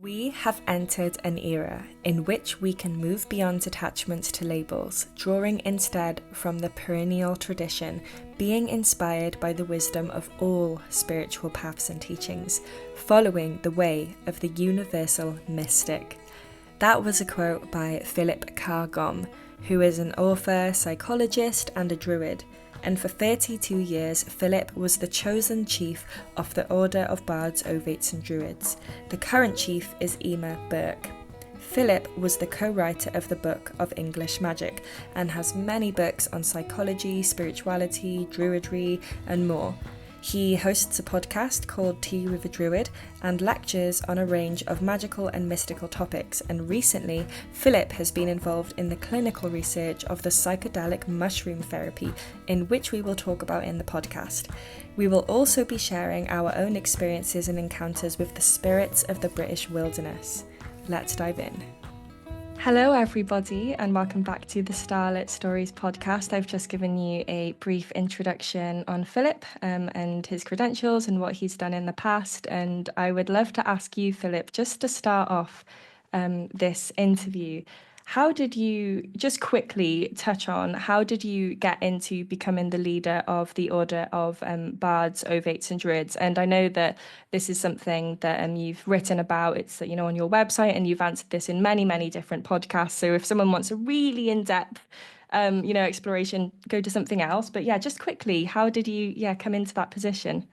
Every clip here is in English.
We have entered an era in which we can move beyond attachment to labels, drawing instead from the perennial tradition, being inspired by the wisdom of all spiritual paths and teachings, following the way of the universal mystic. That was a quote by Philip Carr-Gomm, who is an author, psychologist, and a druid. And for 32 years, Philip was the chosen chief of the Order of Bards, Ovates and Druids. The current chief is Eimear Burke. Philip was the co-writer of the Book of English Magic and has many books on psychology, spirituality, druidry, and more. He hosts a podcast called Tea with a Druid and lectures on a range of magical and mystical topics, and recently Philip has been involved in the clinical research of the psychedelic mushroom therapy, in which we will talk about in the podcast. We will also be sharing our own experiences and encounters with the spirits of the British wilderness. Let's dive in. Hello everybody and welcome back to the Starlit Stories podcast. I've just given you a brief introduction on Philip and his credentials and what he's done in the past, and I would love to ask you, Philip, just to start off this interview, how did you, just quickly touch on, how did you get into becoming the leader of the Order of Bards, Ovates and Druids? And I know that this is something that you've written about. It's, on your website, and you've answered this in many, many different podcasts. So if someone wants a really in-depth, exploration, go to something else. But yeah, just quickly, how did you, come into that position?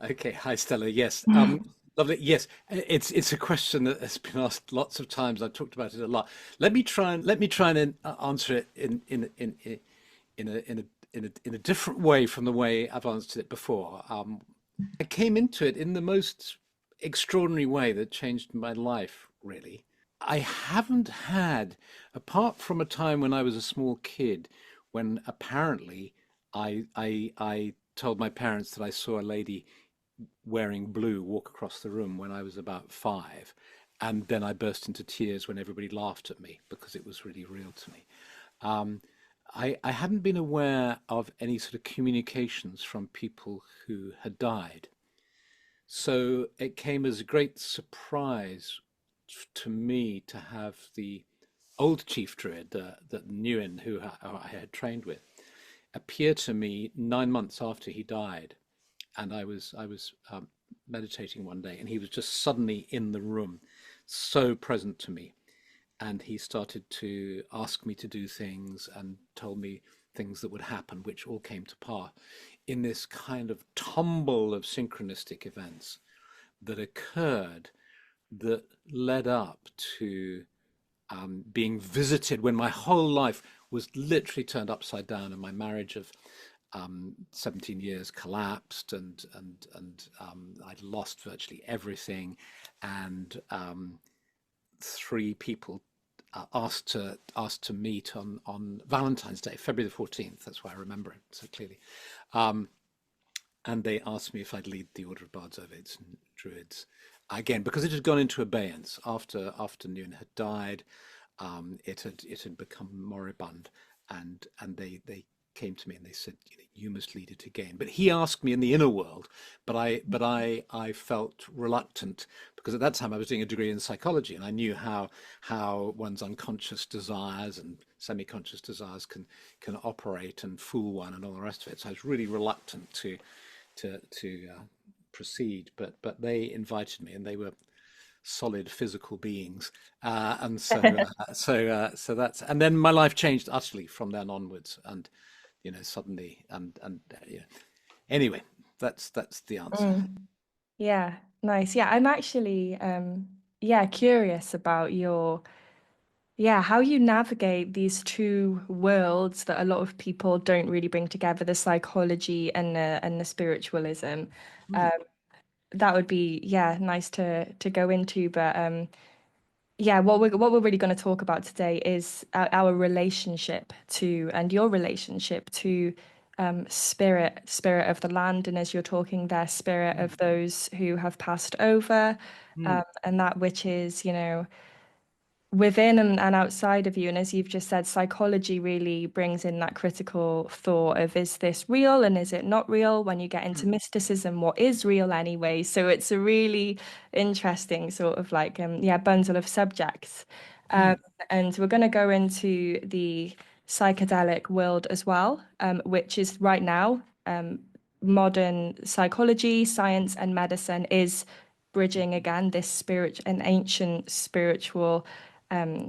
Okay, hi Stella. Yes, lovely. Yes, it's a question that has been asked lots of times. I've talked about it a lot. Let me try and answer it in a different way from the way I've answered it before. I came into it in the most extraordinary way that changed my life, really. I haven't had, apart from a time when I was a small kid, when apparently I told my parents that I saw a lady wearing blue walk across the room when I was about 5. And then I burst into tears when everybody laughed at me because it was really real to me. Um, I hadn't been aware of any sort of communications from people who had died. So it came as a great surprise to me to have the old chief druid, that Nguyen, I had trained with, appear to me 9 months after he died. And I was meditating one day, and he was just suddenly in the room, so present to me. And he started to ask me to do things and told me things that would happen, which all came to pass in this kind of tumble of synchronistic events that occurred that led up to being visited when my whole life was literally turned upside down, and my marriage of 17 years collapsed, and I'd lost virtually everything, and three people asked to meet on Valentine's Day, February the 14th. That's why I remember it so clearly. Um, and they asked me if I'd lead the Order of Bards, Ovates and Druids again, because it had gone into abeyance after Nguyen had died. It had become moribund, and they came to me and they said, you must lead it again. But he asked me in the inner world, but I felt reluctant because at that time I was doing a degree in psychology, and I knew how one's unconscious desires and semi-conscious desires can operate and fool one and all the rest of it. So I was really reluctant to proceed, but they invited me, and they were solid physical beings, and so that's, and then my life changed utterly from then onwards, and suddenly, yeah. Anyway, that's the answer. Mm. Yeah, nice. Yeah, I'm actually curious about your how you navigate these two worlds that a lot of people don't really bring together, the psychology and the spiritualism. Hmm. Um, that would be nice to go into, but what we're really going to talk about today is our relationship to, and your relationship to, spirit of the land, and as you're talking there, spirit Hmm. of those who have passed over, Hmm. and that which is, within and outside of you. And as you've just said, psychology really brings in that critical thought of, is this real and is it not real? When you get into Mm, mysticism, what is real anyway? So it's a really interesting sort of like, yeah, bundle of subjects. Um, mm, and we're going to go into the psychedelic world as well, which is right now, modern psychology, science, and medicine is bridging again this spirit, an ancient spiritual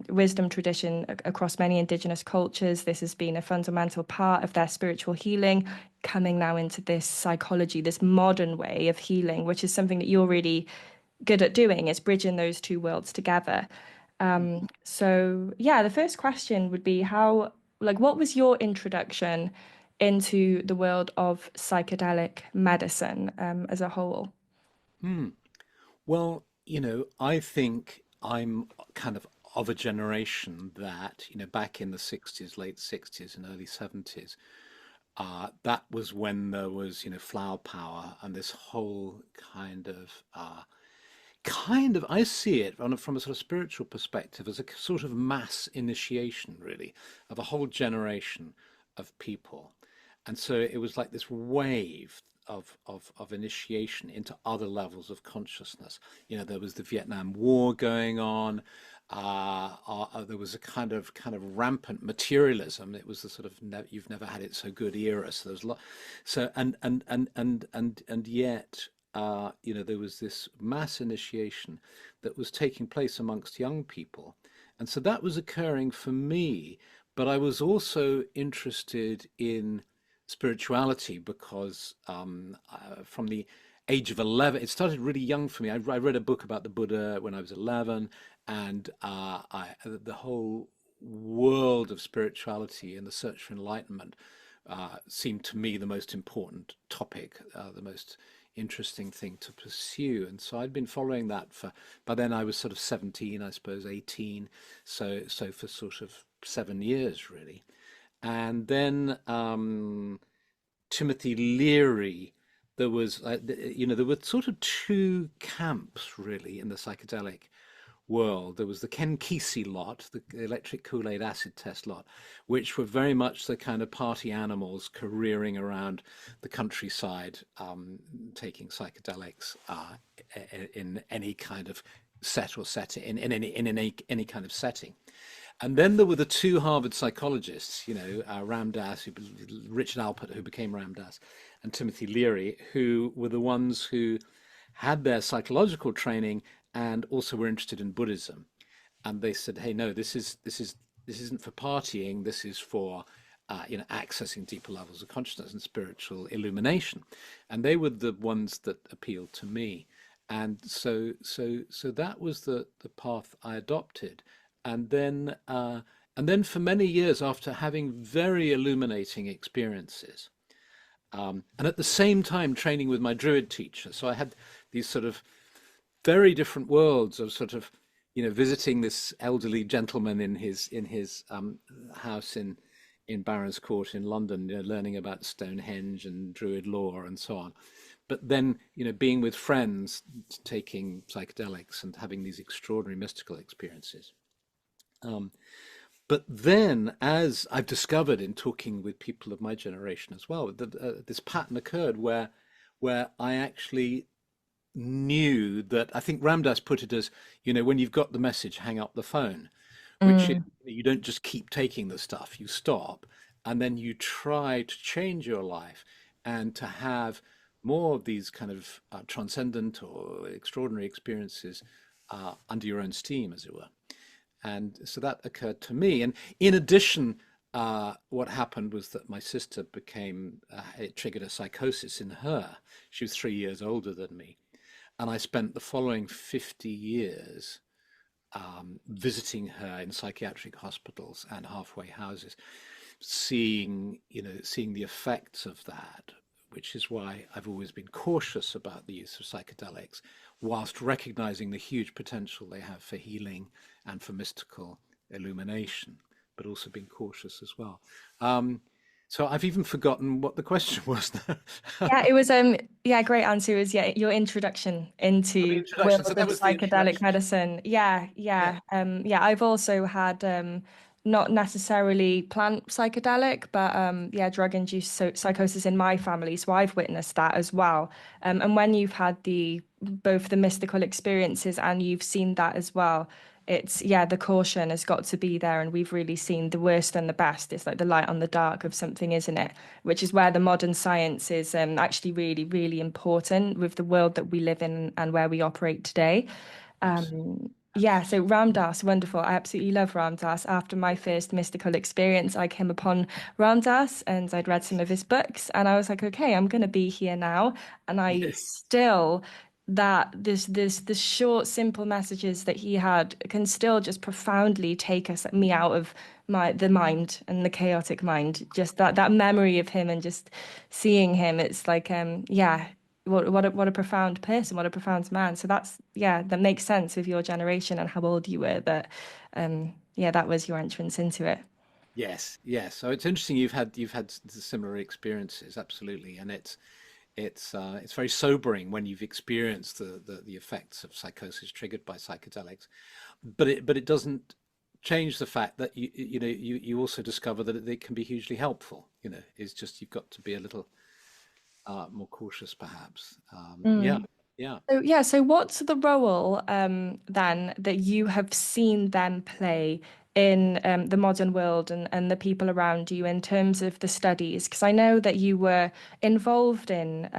wisdom tradition across many indigenous cultures. This has been a fundamental part of their spiritual healing, coming now into this psychology, this modern way of healing, which is something that you're really good at doing, is bridging those two worlds together. mm. So yeah, the first question would be how, like, what was your introduction into the world of psychedelic medicine as a whole? Mm. Well, I think I'm kind of a generation that, back in the 60s, late 60s and early 70s, that was when there was, flower power and this whole I see it from a sort of spiritual perspective as a sort of mass initiation, really, of a whole generation of people. And so it was like this wave of initiation into other levels of consciousness. There was the Vietnam War going on. There was a kind of rampant materialism. It was the sort of you've never had it so good era. So there's so and yet there was this mass initiation that was taking place amongst young people. And so that was occurring for me, but I was also interested in spirituality because from the age of 11, it started really young for me. I read a book about the Buddha when I was 11, and the whole world of spirituality and the search for enlightenment seemed to me the most important topic, the most interesting thing to pursue. And so I'd been following that by then I was sort of 17, I suppose 18. So for sort of 7 years really. And then Timothy Leary, there were sort of two camps really in the psychedelic world. There was the Ken Kesey lot, the electric Kool-Aid acid test lot, which were very much the kind of party animals careering around the countryside, taking psychedelics in any kind of set or setting, in any kind of setting. And then there were the two Harvard psychologists, Ram Dass, Richard Alpert, who became Ram Dass, and Timothy Leary, who were the ones who had their psychological training and also were interested in Buddhism. And they said, "Hey, no, this isn't for partying. This is for accessing deeper levels of consciousness and spiritual illumination." And they were the ones that appealed to me. And so that was the path I adopted. And then for many years, after having very illuminating experiences, and at the same time training with my Druid teacher. So I had these sort of very different worlds of sort of, visiting this elderly gentleman in his house in Barons Court in London, learning about Stonehenge and Druid lore and so on. But then, being with friends, taking psychedelics and having these extraordinary mystical experiences. Um, but then, as I've discovered in talking with people of my generation as well, that this pattern occurred where I actually knew that I think Ramdas put it as, when you've got the message, hang up the phone, which is Mm. you don't just keep taking the stuff, you stop and then you try to change your life and to have more of these kind of transcendent or extraordinary experiences under your own steam, as it were. And so that occurred to me. And in addition, what happened was that my sister it triggered a psychosis in her. She was 3 years older than me. And I spent the following 50 years visiting her in psychiatric hospitals and halfway houses, seeing the effects of that, which is why I've always been cautious about the use of psychedelics, whilst recognizing the huge potential they have for healing and for mystical illumination, but also being cautious as well. So I've even forgotten what the question was now. Yeah, it was yeah, great answer. It was yeah, your introduction Oh, the into the introduction. So world that of was the psychedelic introduction. medicine. Yeah, Yeah. yeah. Yeah, I've also had not necessarily plant psychedelic, but yeah, drug-induced psychosis in my family. So I've witnessed that as well. And when you've had the both the mystical experiences and you've seen that as well, it's yeah, the caution has got to be there, and we've really seen the worst and the best. It's like the light on the dark of something, isn't it? Which is where the modern science is actually really, really important with the world that we live in and where we operate today. Absolutely. Yeah, Absolutely. so Ram Dass, wonderful. I absolutely love Ram Dass. After my first mystical experience, I came upon Ram Dass and I'd read some of his books, and I was like, okay, I'm going to be here now. And I Yes. still that this the short simple messages that he had can still just profoundly take us me out of the mind and the chaotic mind, just that memory of him and just seeing him. It's like yeah, what a profound person, what a profound man. So that's yeah, that makes sense with your generation and how old you were, that yeah, that was your entrance into it. Yes. Yes. So it's interesting. You've had similar experiences. Absolutely. And it's very sobering when you've experienced the effects of psychosis triggered by psychedelics, but it doesn't change the fact that you also discover that they can be hugely helpful. It's just you've got to be a little more cautious, perhaps. Yeah, Mm. yeah. So yeah, so what's the role then that you have seen them play in the modern world and the people around you in terms of the studies? Because I know that you were involved in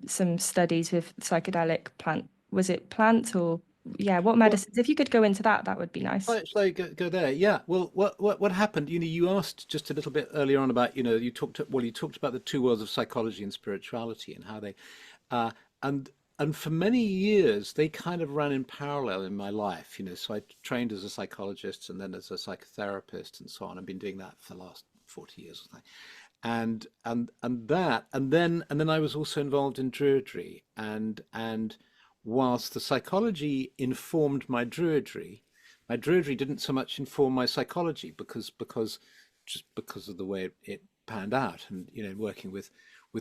some studies with psychedelic plant. Was it plants or yeah, what Well, medicines? If you could go into that, that would be nice. so go there. Yeah. Well, what happened? You asked just a little bit earlier on about you talked about the two worlds of psychology and spirituality and how they uh, and for many years they kind of ran in parallel in my life. So I trained as a psychologist and then as a psychotherapist and so on. I've been doing that for the last 40 years or something. And then I was also involved in Druidry, and whilst the psychology informed my Druidry didn't so much inform my psychology because of the way it panned out. And working with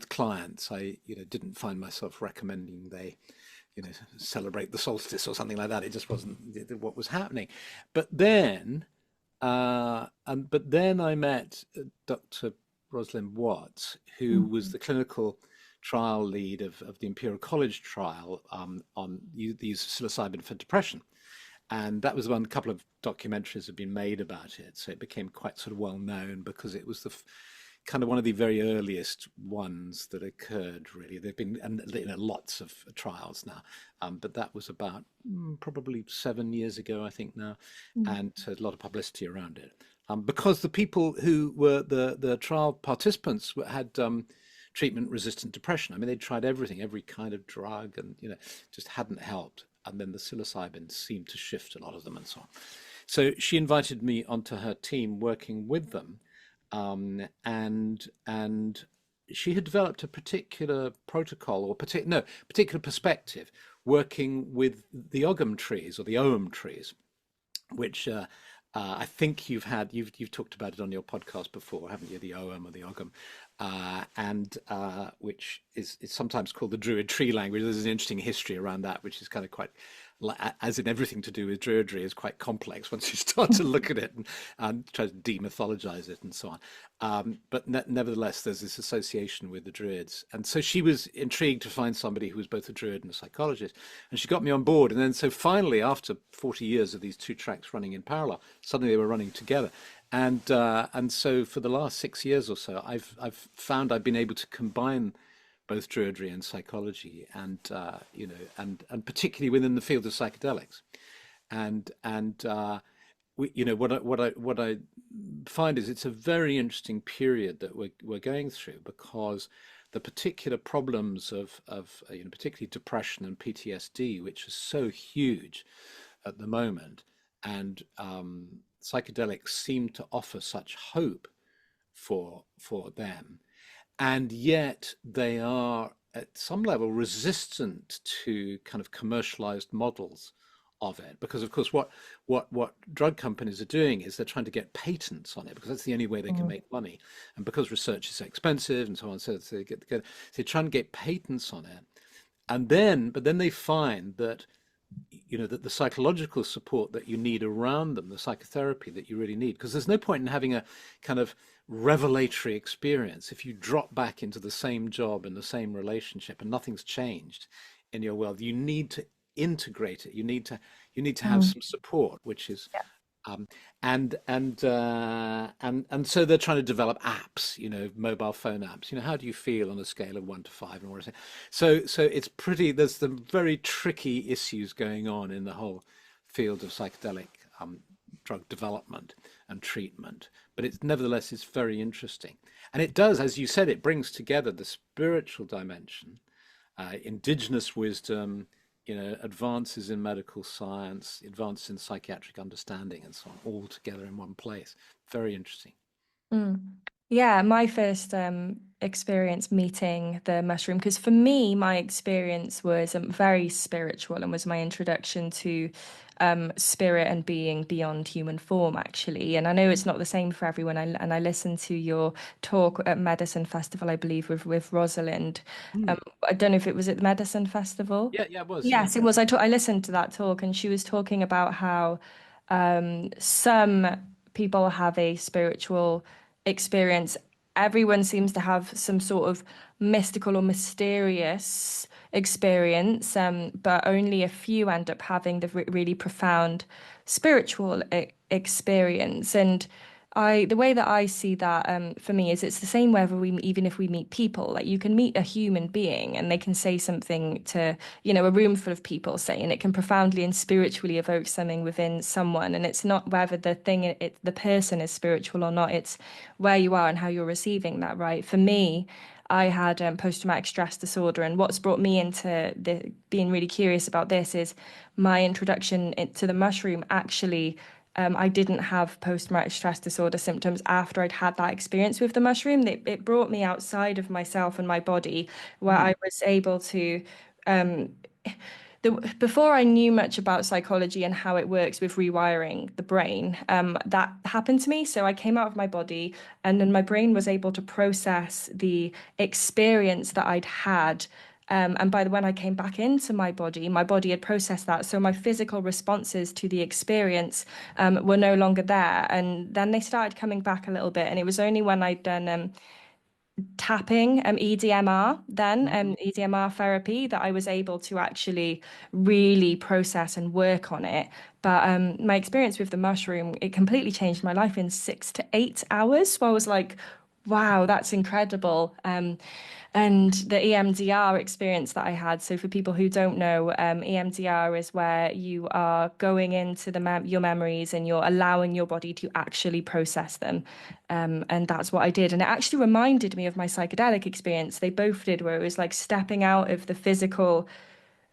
clients, I didn't find myself recommending they celebrate the solstice or something like that. It just wasn't what was happening. But then I met Dr. Rosalind Watts, who was Mhm. the clinical trial lead of the Imperial College trial on the use of psilocybin for depression. And that was one, a couple of documentaries have been made about it. So it became quite sort of well known because it was kind of one of the very earliest ones that occurred, really. There've been lots of trials now, but that was about probably 7 years ago, I think now, and a lot of publicity around it. Because the people who were the trial participants had treatment-resistant depression. I mean, they'd tried everything, every kind of drug, and just hadn't helped. And then the psilocybin seemed to shift a lot of them, and so on. So she invited me onto her team, working with them, and she had developed a particular protocol or particular perspective, working with the ogam trees or the ogham trees, which I think you've talked about it on your podcast before, haven't you? The ogham or the ogham, and which is sometimes called the Druid tree language. There's an interesting history around that, which is kind of quite, as in everything to do with Druidry, is quite complex once you start to look at it and try to demythologize it and so on. But nevertheless, there's this association with the Druids, and so she was intrigued to find somebody who was both a Druid and a psychologist, and she got me on board. And then so finally, after 40 years of these two tracks running in parallel, suddenly they were running together. And so for the last 6 years or so, I've found I've been able to combine both Druidry and psychology, and particularly within the field of psychedelics, and what I find is it's a very interesting period that we're going through, because the particular problems of particularly depression and PTSD, which is so huge at the moment, and psychedelics seem to offer such hope for them, and yet they are at some level resistant to kind of commercialized models of it, because of course what drug companies are doing is they're trying to get patents on it, because that's the only way they can Mm. make money, and because research is so expensive and so on, so so they're trying to get patents on it, and then but then they find that that the psychological support that you need around them, the psychotherapy that you really need, because there's no point in having a kind of revelatory experience if you drop back into the same job and the same relationship and nothing's changed in your world. You need to integrate it. You need to have Mm. some support, which is Yeah. um, and so they're trying to develop apps, mobile phone apps. How do you feel on a scale of 1 to 5 and what? So it's pretty. There's some very tricky issues going on in the whole field of psychedelic drug development and treatment. But it's very interesting, and it does, as you said, it brings together the spiritual dimension, indigenous wisdom, advances in medical science, advances in psychiatric understanding, and so on, all together in one place. Very interesting. Mm. Yeah, my first experience meeting the mushroom, because for me, my experience was very spiritual and was my introduction to spirit and being beyond human form, actually. And I know it's not the same for everyone. And I listened to your talk at Medicine Festival, I believe, with Rosalind. Mm. I don't know if it was at the Medicine Festival. Yeah, yeah, it was. Yeah. Yes, it was. I listened to that talk, and she was talking about how some people have a spiritual experience. Everyone seems to have some sort of mystical or mysterious experience, but only a few end up having the really profound spiritual experience. And the way that I see that, for me, is it's the same whether even if we meet people. Like, you can meet a human being and they can say something to, a room full of people say, and it can profoundly and spiritually evoke something within someone. And it's not whether the person is spiritual or not. It's where you are and how you're receiving that, right? For me, I had post-traumatic stress disorder, and what's brought me into being really curious about this is my introduction to the mushroom. Actually, I didn't have post-traumatic stress disorder symptoms after I'd had that experience with the mushroom. It brought me outside of myself and my body, where Mm. I was able to um, before I knew much about psychology and how it works with rewiring the brain, that happened to me. So I came out of my body, and then my brain was able to process the experience that I'd had. And by the when I came back into my body had processed that. So my physical responses to the experience were no longer there. And then they started coming back a little bit. And it was only when I'd done tapping, EDMR, then Mhm. EDMR therapy, that I was able to actually really process and work on it. But my experience with the mushroom, it completely changed my life in 6 to 8 hours. So I was like, wow, that's incredible. And the EMDR experience that I had. So for people who don't know, EMDR is where you are going into your memories and you're allowing your body to actually process them. And that's what I did. And it actually reminded me of my psychedelic experience. They both did, where it was like stepping out of the physical,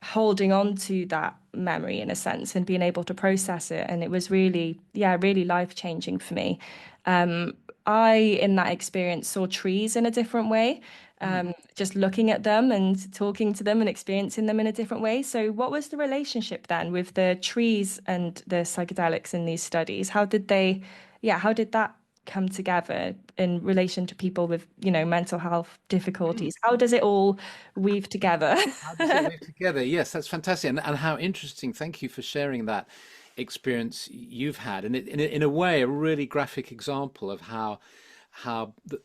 holding on to that memory in a sense and being able to process it. And it was really, yeah, really life changing for me. Um, in that experience, saw trees in a different way, Mm. just looking at them and talking to them and experiencing them in a different way. So, what was the relationship then with the trees and the psychedelics in these studies? How did that come together in relation to people with, mental health Mm. difficulties? How does it all weave together? How does it weave together? Yes, that's fantastic, and how interesting. Thank you for sharing that experience you've had, and in a way, a really graphic example of how the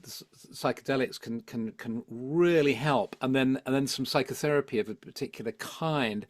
psychedelics can really help, and then some psychotherapy of a particular kind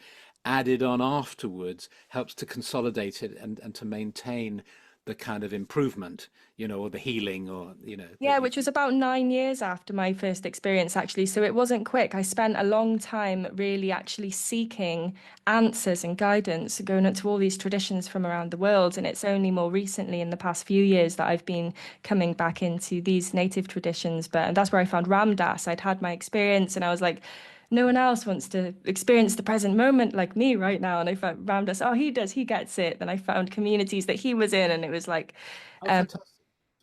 added on afterwards helps to consolidate it and to maintain the kind of improvement, or the healing, or that Yeah, you. which was about 9 years after my first experience, actually. So it wasn't quick. I spent a long time really actually seeking answers and guidance, going up to all these traditions from around the world. And it's only more recently, in the past few years, that I've been coming back into these native traditions. But and that's where I found Ram Dass. I'd had my experience, and I was like, no one else wants to experience the present moment like me right now. And I found Ram Dass, oh, he does, he gets it. Then I found communities that he was in, and it was like, Oh, fantastic.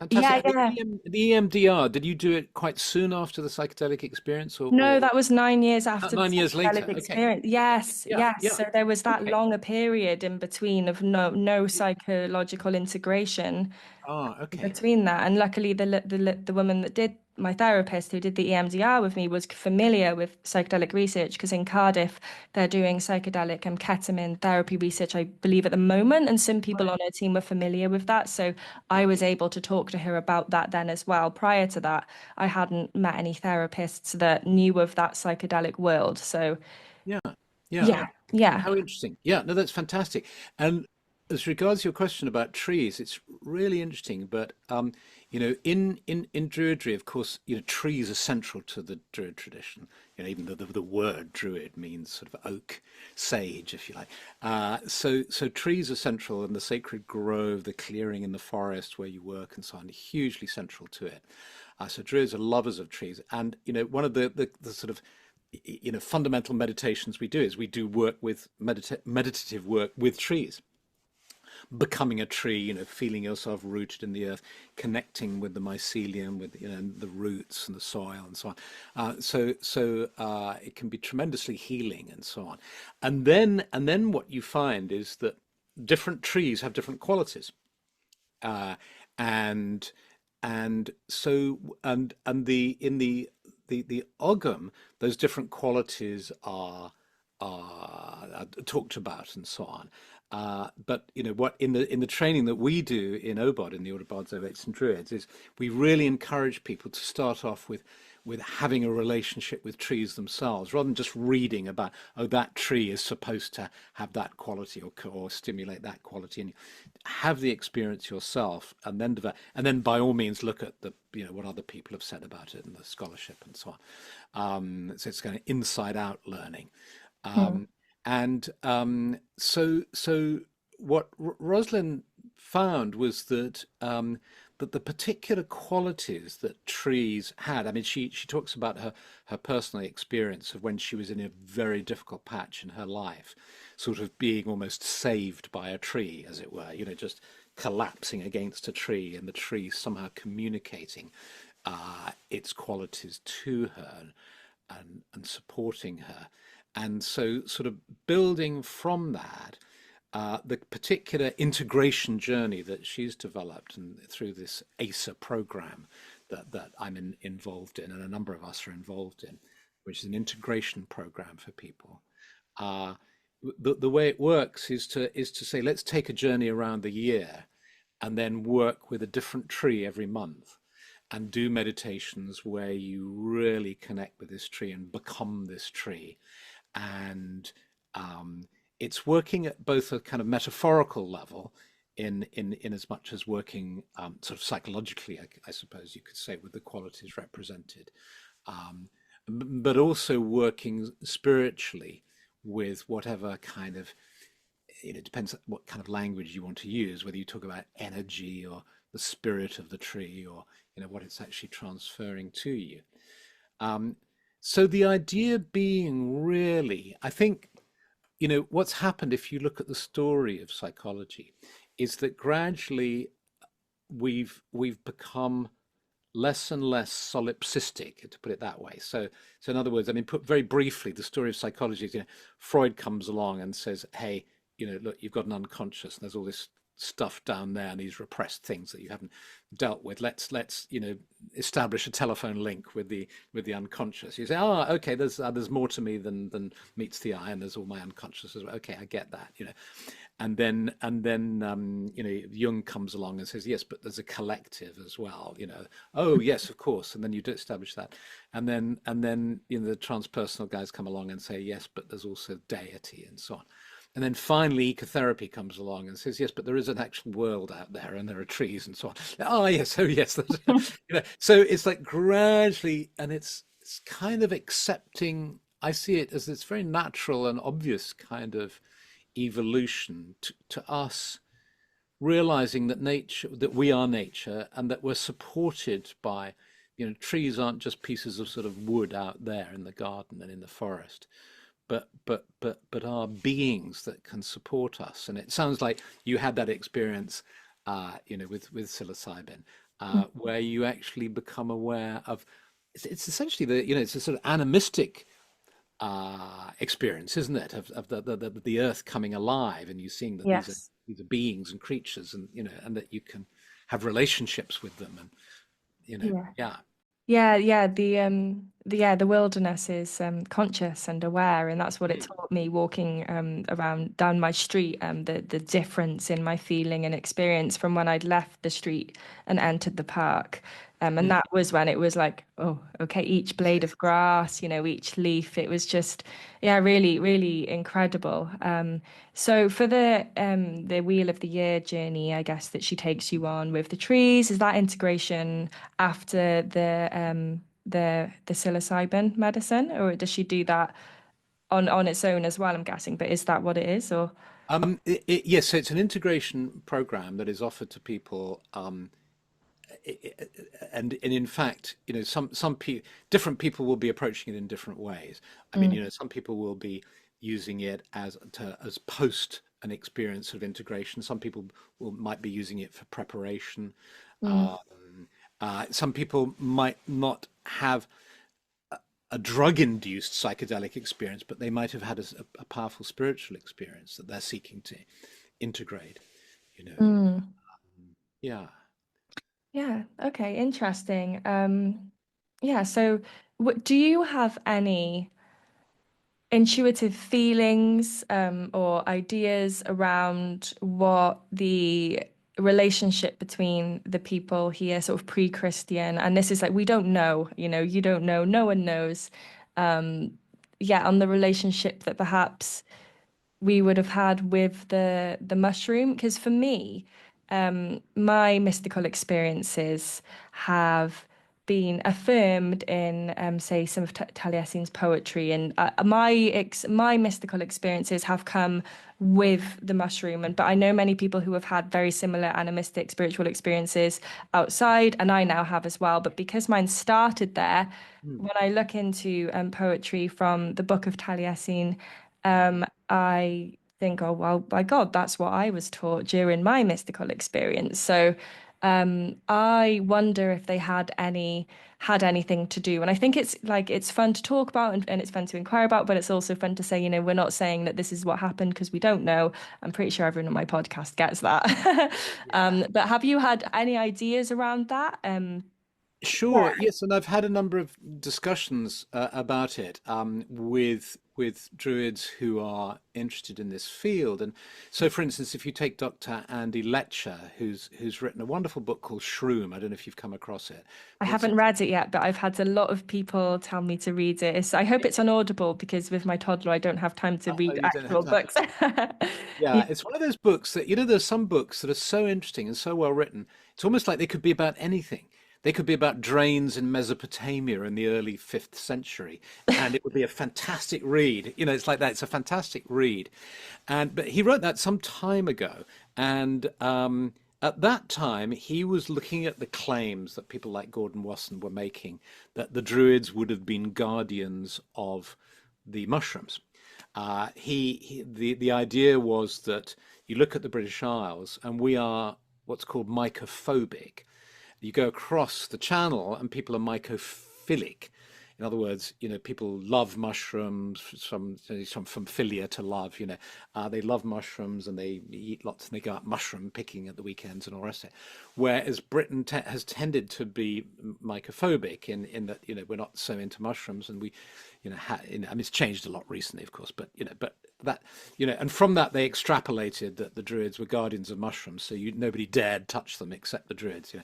Fantastic. Yeah, And yeah. the EMDR, did you do it quite soon after the psychedelic experience, No, that was 9 years after the 9 years psychedelic later? Okay. experience. Yes, Yeah, yes. yeah. So there was that Okay. longer period in between of no psychological integration Ah, okay. between that. And luckily, the woman that did my therapist who did the EMDR with me was familiar with psychedelic research because in Cardiff they're doing psychedelic and ketamine therapy research, I believe, at the moment, and some people Right. on her team were familiar with that. So I was able to talk to her about that then as well. Prior to that, I hadn't met any therapists that knew of that psychedelic world. So Yeah. Yeah. yeah, yeah. How interesting. Yeah, no, that's fantastic. And as regards your question about trees, it's really interesting. But in Druidry, of course, trees are central to the Druid tradition. Even though the word Druid means sort of oak, sage, if you like. So trees are central, and the sacred grove, the clearing in the forest where you work, and so on, hugely central to it. So Druids are lovers of trees, and one of the sort of fundamental meditations we do is we do work with meditative work with trees, becoming a tree, feeling yourself rooted in the earth, connecting with the mycelium, with the roots and the soil and so on. So it can be tremendously healing and so on. And then what you find is that different trees have different qualities, uh, and and the in the ogam, those different qualities are talked about and so on. But what in the training that we do in OBOD, in the Order of Bards, Ovates and Druids, is we really encourage people to start off with having a relationship with trees themselves, rather than just reading about, oh, that tree is supposed to have that quality or stimulate that quality, and have the experience yourself, and then develop, and then by all means look at the what other people have said about it and the scholarship and so on. So it's kind of inside out learning. Mm. So what Rosalind found was that the particular qualities that trees had. I mean, she talks about her personal experience of when she was in a very difficult patch in her life, sort of being almost saved by a tree, as it were. Just collapsing against a tree, and the tree somehow communicating its qualities to her and supporting her. And so, sort of building from that, the particular integration journey that she's developed and through this ASA program that involved in, and a number of us are involved in, which is an integration program for people. Uh, the way it works is to say, let's take a journey around the year and then work with a different tree every month and do meditations where you really connect with this tree and become this tree. And it's working at both a kind of metaphorical level, in as much as working sort of psychologically, I suppose you could say, with the qualities represented, um, but also working spiritually with whatever kind of, it depends what kind of language you want to use, whether you talk about energy or the spirit of the tree, or what it's actually transferring to you. Um, so the idea being, really, I think, what's happened, if you look at the story of psychology, is that gradually we've become less and less solipsistic, to put it that way. So in other words, I mean, put very briefly, the story of psychology is, Freud comes along and says, hey, look, you've got an unconscious, and there's all this stuff down there and these repressed things that you haven't dealt with. Let's establish a telephone link with the unconscious. You say, oh, okay, there's more to me than meets the eye, and there's all my unconscious as well. Okay, I get that. And then Jung comes along and says, yes, but there's a collective as well. Oh, yes, of course. And then you do establish that, and then the transpersonal guys come along and say, yes, but there's also deity and so on. And then finally, ecotherapy comes along and says, yes, but there is an actual world out there, and there are trees and so on. Oh, yes, oh, yes. So it's like gradually, and it's kind of accepting. I see it as this very natural and obvious kind of evolution to us, realizing that nature, that we are nature, and that we're supported by, trees aren't just pieces of sort of wood out there in the garden and in the forest, but are beings that can support us. And it sounds like you had that experience, with psilocybin. where you actually become aware of. It's essentially it's a sort of animistic experience, isn't it, of the earth coming alive, and you seeing that Yes. these are beings and creatures, and and that you can have relationships with them, and Yeah. yeah. Yeah, the wilderness is conscious and aware, and that's what it Mm, taught me walking around down my street. The difference in my feeling and experience from when I'd left the street and entered the park. And mm. that was when it was like, oh, okay, each blade of grass, each leaf, it was just, yeah, really, really incredible. So for the Wheel of the Year journey, I guess that she takes you on with the trees, is that integration after the psilocybin medicine, or does she do that on its own as well, I'm guessing, but is that what it is, or Yes, so it's an integration program that is offered to people, and in fact, different people will be approaching it in different ways. I mean, Mm, some people will be using it as post an experience of integration. Some people might be using it for preparation. mm, Um, some people might not have a drug-induced psychedelic experience, but they might have had a powerful spiritual experience that they're seeking to integrate. You know, mm. yeah. Yeah, okay, interesting. Yeah, so do you have any intuitive feelings or ideas around what the relationship between the people here, sort of pre-Christian, and this is like we don't know, you don't know, no one knows. Um, yeah, on the relationship that perhaps we would have had with the mushroom. Because for me, my mystical experiences have been affirmed in, say, some of Taliesin's poetry, and my mystical experiences have come with the mushroom. And but I know many people who have had very similar animistic spiritual experiences outside, and I now have as well. But because mine started there, Mm. when I look into poetry from the Book of Taliesin, I think, oh, well, by God, that's what I was taught during my mystical experience. So I wonder if they had anything to do. And I think it's like it's fun to talk about and it's fun to inquire about, but it's also fun to say, we're not saying that this is what happened because we don't know. I'm pretty sure everyone on my podcast gets that. Yeah. But have you had any ideas around that? Sure, yes, and I've had a number of discussions about it with druids who are interested in this field. And so, for instance, if you take Dr. Andy Letcher, who's written a wonderful book called Shroom, I don't know if you've come across it, I but it's haven't read it yet, but I've had a lot of people tell me to read it. I hope it's on Audible because with my toddler, I don't have time to oh, read you don't have actual time. books. Yeah. Yeah, it's one of those books that, there's some books that are so interesting and so well written. It's almost like they could be about anything. They could be about drains in Mesopotamia in the early 5th century, and it would be a fantastic read. It's like that. It's a fantastic read. But he wrote that some time ago, and at that time he was looking at the claims that people like Gordon Wasson were making that the Druids would have been guardians of the mushrooms. The idea was that you look at the British Isles and we are what's called mycophobic. You go across the channel and people are mycophilic. In other words, people love mushrooms from philia to love, they love mushrooms and they eat lots and they go out mushroom picking at the weekends and all the rest of it. Whereas Britain has tended to be mycophobic in that, we're not so into mushrooms and we, I mean, it's changed a lot recently, of course, but that, and from that they extrapolated that the Druids were guardians of mushrooms, so nobody dared touch them except the Druids.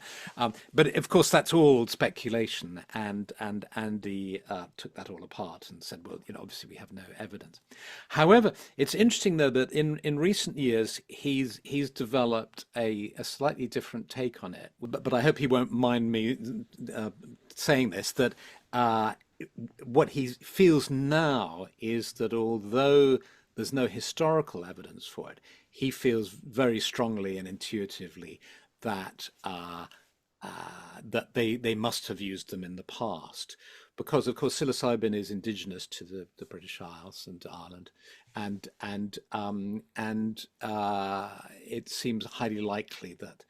But of course that's all speculation, and Andy took that all apart and said, well, obviously we have no evidence. However, it's interesting though that in recent years he's developed a slightly different take on it. But I hope he won't mind me saying this, that what he feels now is that although there's no historical evidence for it, he feels very strongly and intuitively that that they must have used them in the past, because of course psilocybin is indigenous to the British Isles and Ireland, and it seems highly likely that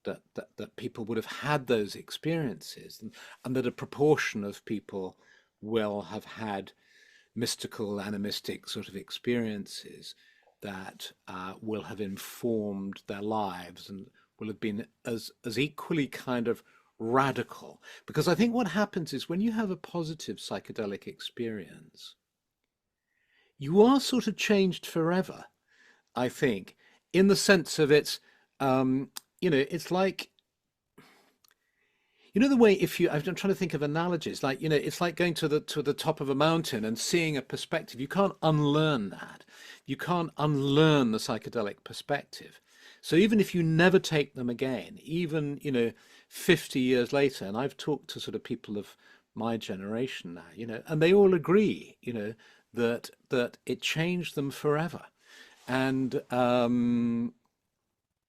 that people would have had those experiences, and that a proportion of people will have had mystical, animistic sort of experiences that will have informed their lives and will have been as equally kind of radical. Because I think what happens is when you have a positive psychedelic experience, you are sort of changed forever, I think, in the sense of um, it's like, the way if you, I'm trying to think of analogies, like, it's like going to the top of a mountain and seeing a perspective. You can't unlearn that. You can't unlearn the psychedelic perspective. So even if you never take them again, even, 50 years later, and I've talked to sort of people of my generation now, and they all agree, that it changed them forever. And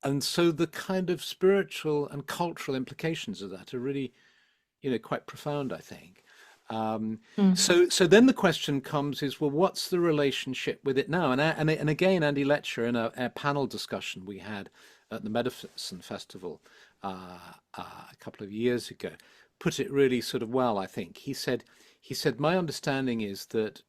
and so the kind of spiritual and cultural implications of that are really, quite profound, I think. Mm. So then the question comes is, well, what's the relationship with it now? And again, Andy Letcher, in a panel discussion we had at the Medicine Festival a couple of years ago, put it really sort of well, I think. He said, my understanding is that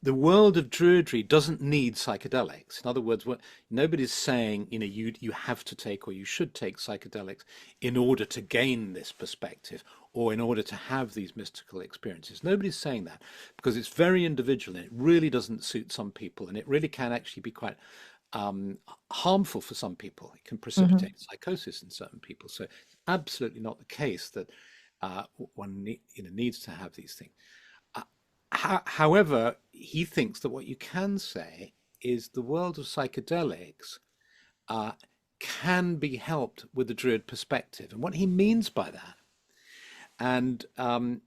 the world of Druidry doesn't need psychedelics. In other words, nobody's saying, you have to take or you should take psychedelics in order to gain this perspective or in order to have these mystical experiences. Nobody's saying that, because it's very individual and it really doesn't suit some people, and it really can actually be quite harmful for some people. It can Mhm. precipitate psychosis in certain people. So it's absolutely not the case that one needs to have these things. However, he thinks that what you can say is the world of psychedelics uh, can be helped with the Druid perspective. And what he means by that, and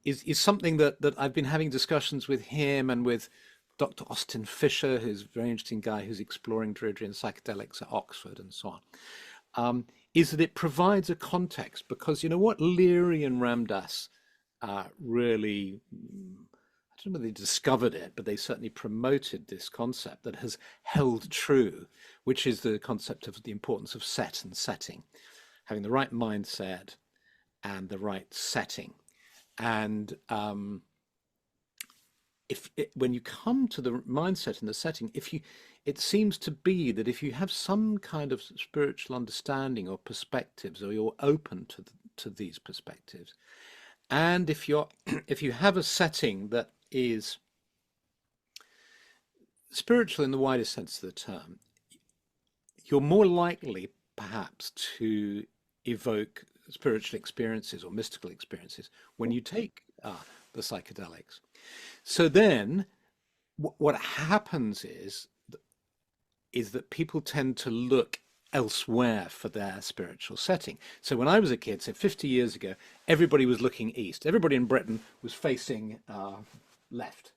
is something that I've been having discussions with him and with Dr. Austin Fisher, who's a very interesting guy who's exploring Druidry and psychedelics at Oxford and so on, is that it provides a context. Because what Leary and Ramdas really, I don't know whether they discovered it, but they certainly promoted this concept that has held true, which is the concept of the importance of set and setting, having the right mindset and the right setting. And when you come to the mindset and the setting, it seems to be that if you have some kind of spiritual understanding or perspectives, or you're open to these perspectives, and if you're if you have a setting that is spiritual in the widest sense of the term, you're more likely perhaps to evoke spiritual experiences or mystical experiences when you take the psychedelics. So then what happens is that people tend to look elsewhere for their spiritual setting. So when I was a kid, so 50 years ago, everybody was looking east. Everybody in Britain was facing left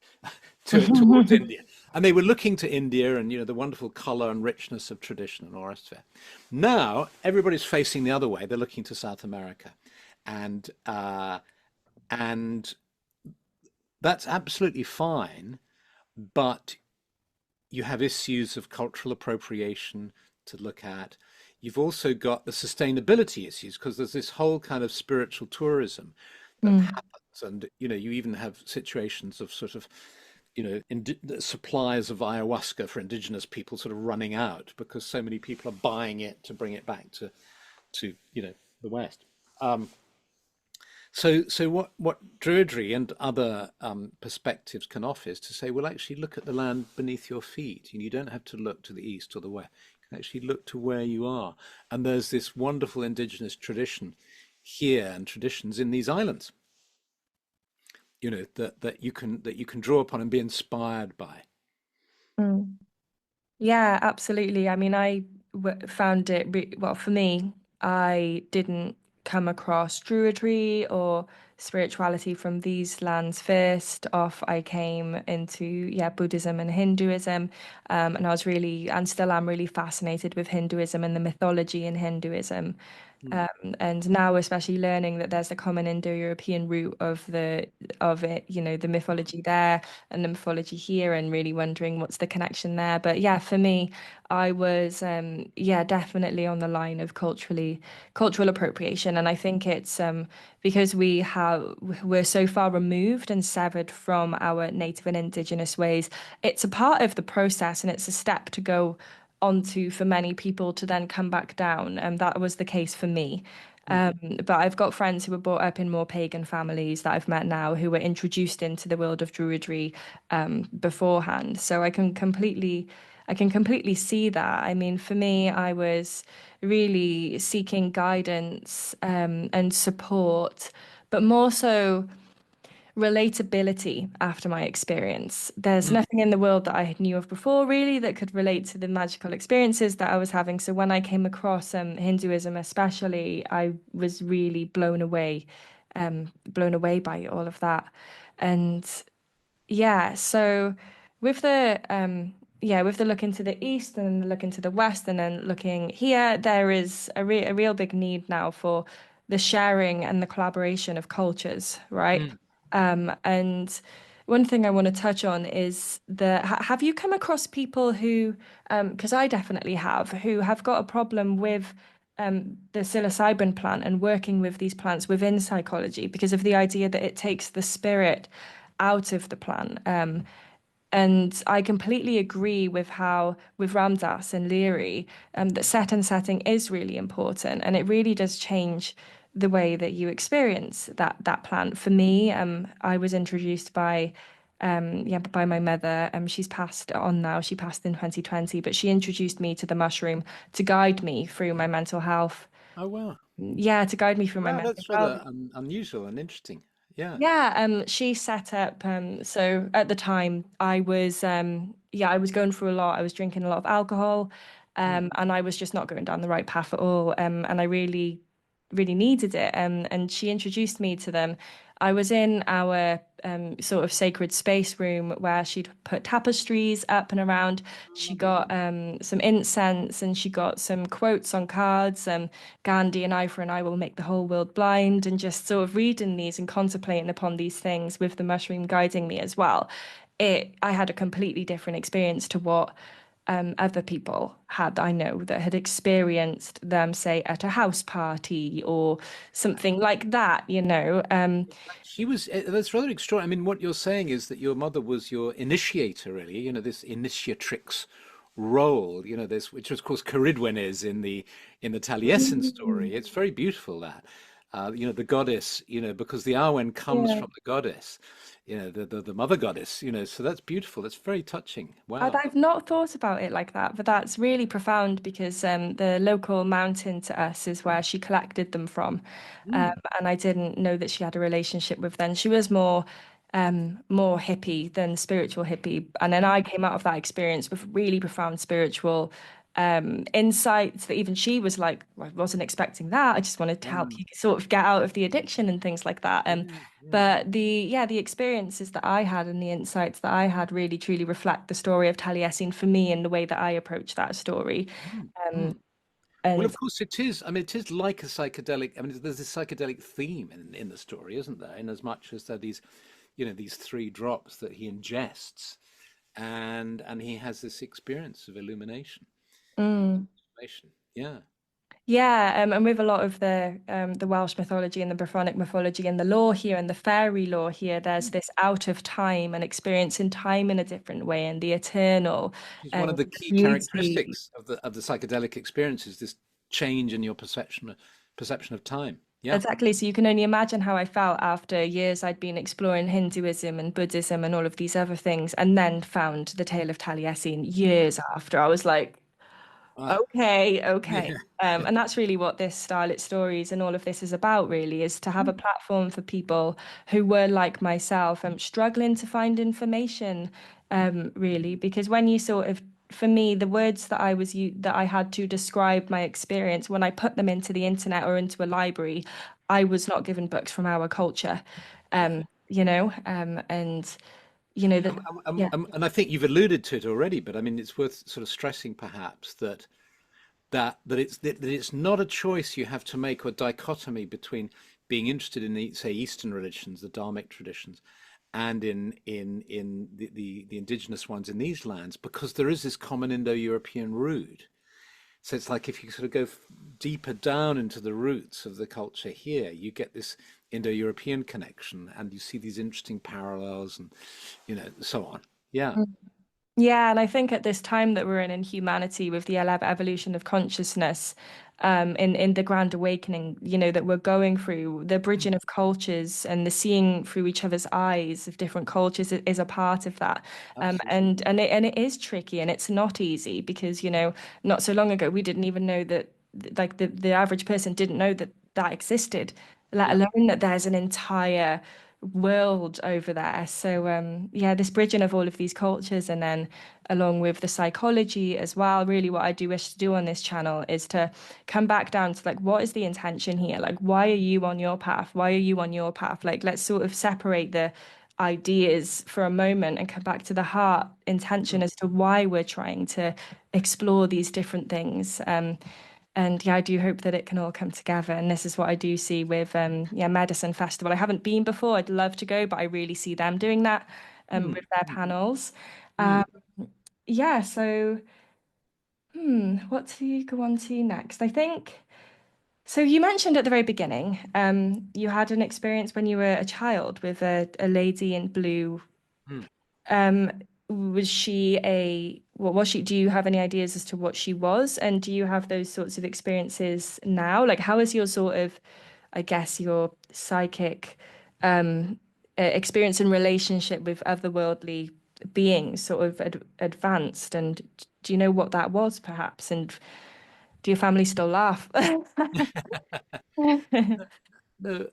towards India. And they were looking to India and, the wonderful color and richness of tradition and all the rest of it. Now, everybody's facing the other way. They're looking to South America. And, and that's absolutely fine, but you have issues of cultural appropriation to look at. You've also got the sustainability issues, because there's this whole kind of spiritual tourism that Mm. happens. And, you even have situations of sort of, the supplies of ayahuasca for indigenous people sort of running out because so many people are buying it to bring it back to the West. Um, so what Druidry and other perspectives can offer is to say, well, actually look at the land beneath your feet, and you don't have to look to the east or the west. You can actually look to where you are, and there's this wonderful indigenous tradition here and traditions in these islands, that you can draw upon and be inspired by. Mm. Yeah, absolutely. I mean, found it well for me. I didn't come across Druidry or spirituality from these lands first off. I came into, yeah, Buddhism and Hinduism, and I was really, and still am really fascinated with Hinduism and the mythology in Hinduism. Mm. And now especially learning that there's a common Indo-European root of it, the mythology there and the mythology here, and really wondering what's the connection there. But yeah, for me, I was yeah, definitely on the line of cultural appropriation. And I think it's because we're so far removed and severed from our native and indigenous ways. It's a part of the process, and it's a step to go onto for many people to then come back down. And that was the case for me. Mm. But I've got friends who were brought up in more pagan families that I've met now who were introduced into the world of Druidry beforehand. So I can completely see that. I mean, for me, I was really seeking guidance and support, but more so relatability after my experience. There's Mm. nothing in the world that I knew of before really that could relate to the magical experiences that I was having. So when I came across Hinduism especially, I was really blown away by all of that. And yeah, so with the look into the east and then the look into the west and then looking here, there is a real big need now for the sharing and the collaboration of cultures, right? Mm. And one thing I want to touch on is have you come across people who, because I definitely have, who have got a problem with the psilocybin plant and working with these plants within psychology because of the idea that it takes the spirit out of the plant. And I completely agree with how, with Ramdas and Leary, that set and setting is really important, and it really does change the way that you experience that plant. For me, I was introduced by my mother. She's passed on now. She passed in 2020, but she introduced me to the mushroom to guide me through my mental health. Oh, wow. Yeah, to guide me through my Wow, mental that's health. rather unusual and interesting. Yeah. Yeah, she set up so at the time I was going through a lot. I was drinking a lot of alcohol, Mm. and I was just not going down the right path at all. And I really, really needed it. And she introduced me to them. I was in our sort of sacred space room where she'd put tapestries up and around. Oh, She lovely. got some incense and she got some quotes on cards. Gandhi, an eye for an eye will make the whole world blind, and just sort of reading these and contemplating upon these things with the mushroom guiding me as well. I had a completely different experience to what other people had, I know, that had experienced them, say, at a house party or something like that. She was, that's rather extraordinary. I mean, what you're saying is that your mother was your initiator, really, this initiatrix role, this, which of course Ceridwen is in the Taliesin Mm. story. It's very beautiful that, the goddess, because the Arwen comes Yeah. from the goddess, the mother goddess, so that's beautiful. That's very touching. And Wow. I've not thought about it like that, but that's really profound because the local mountain to us is where she collected them from. Um, Mm. and I didn't know that she had a relationship with them. She was more hippie than spiritual hippie. And then I came out of that experience with really profound spiritual insights that even she was like, "Well, I wasn't expecting that. I just wanted to help Wow. you sort of get out of the addiction and things like that." Yeah, yeah. But the experiences that I had and the insights that I had really truly reflect the story of Taliesin for me and the way that I approach that story. Mm. Um, Mm. Well, and of course it is. I mean, it is like a psychedelic. I mean, there's this psychedelic theme in the story, isn't there? In as much as there are these, these three drops that he ingests, and he has this experience of illumination, mm, transformation. Yeah. yeah, and with a lot of the Welsh mythology and the Brythonic mythology and the lore here and the fairy lore here, there's this out of time and experiencing time in a different way and the eternal Which is one and of the the key beauty. characteristics of the psychedelic experience is this change in your perception of time. Yeah. Exactly. So you can only imagine how I felt after years I'd been exploring Hinduism and Buddhism and all of these other things, and then found the Tale of Taliesin years after. I was like, Wow. okay, okay. Yeah. And that's really what this Starlit Stories and all of this is about, really, is to have a platform for people who were like myself, struggling to find information, really, because when you sort of, for me, the words that I had to describe my experience, when I put them into the internet or into a library, I was not given books from our culture, Yeah. and that, yeah. And I think you've alluded to it already, but I mean, it's worth sort of stressing perhaps that that it's not a choice you have to make, or dichotomy between being interested in the, say, Eastern religions, the Dharmic traditions, and in the indigenous ones in these lands, because there is this common Indo-European root. So it's like if you sort of go deeper down into the roots of the culture here, you get this Indo-European connection, and you see these interesting parallels, and so on. Yeah. Yeah, and I think at this time that we're in humanity, with the evolution of consciousness, in the Grand Awakening, that we're going through, the bridging of cultures and the seeing through each other's eyes of different cultures is a part of that. Absolutely. And it is tricky, and it's not easy because, not so long ago we didn't even know that, like, the average person didn't know that that existed, let Yeah. alone that there's an entire world over there. So yeah, this bridging of all of these cultures, and then along with the psychology as well, really what I do wish to do on this channel is to come back down to, like, what is the intention here? Like, why are you on your path? Why are you on your path? Like, let's sort of separate the ideas for a moment and come back to the heart intention as to why we're trying to explore these different things. And yeah, I do hope that it can all come together. And this is what I do see with yeah, Medicine Festival. I haven't been before. I'd love to go, but I really see them doing that Mm, with their panels. mm, Um, yeah, so what to go on to next? I think so. You mentioned at the very beginning, you had an experience when you were a child with a lady in blue. mm. um, was she what was she? Do you have any ideas as to what she was? And do you have those sorts of experiences now? Like, how is your sort of, I guess, your psychic experience and relationship with otherworldly beings sort of advanced? And do you know what that was, perhaps? And do your family still laugh? No,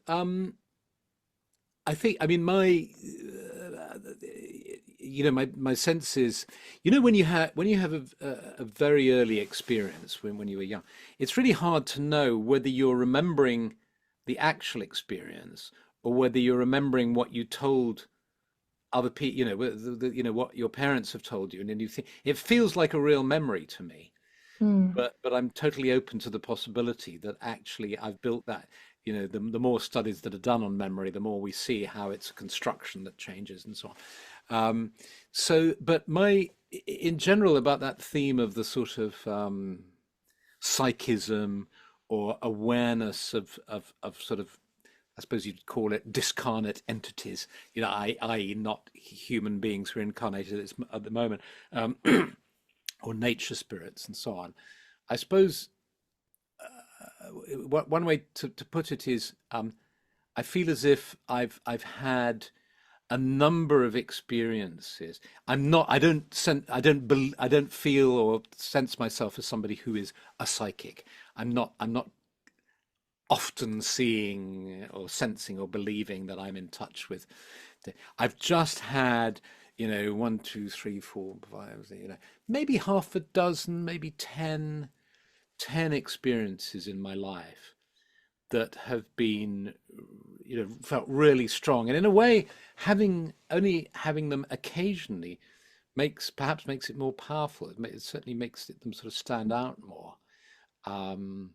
I think, I mean, my, my sense is, when you have a very early experience when you were young, it's really hard to know whether you're remembering the actual experience, or whether you're remembering what you told other people, what your parents have told you, and then you think it feels like a real memory to me. Hmm. But I'm totally open to the possibility that actually I've built that. The more studies that are done on memory, the more we see how it's a construction that changes and so on. But in general, about that theme of the sort of psychism, or awareness of sort of, I suppose you'd call it, discarnate entities, i.e. not human beings who are incarnated at the moment, or nature spirits and so on. I suppose one way to put it is, I feel as if I've had a number of experiences. I don't feel or sense myself as somebody who is a psychic. I'm not often seeing or sensing or believing that I'm in touch with. I've just had, one, two, three, four, five, maybe half a dozen, maybe 10 experiences in my life that have been, felt really strong. And in a way, having them occasionally perhaps makes it more powerful. It certainly makes them sort of stand out more. Um,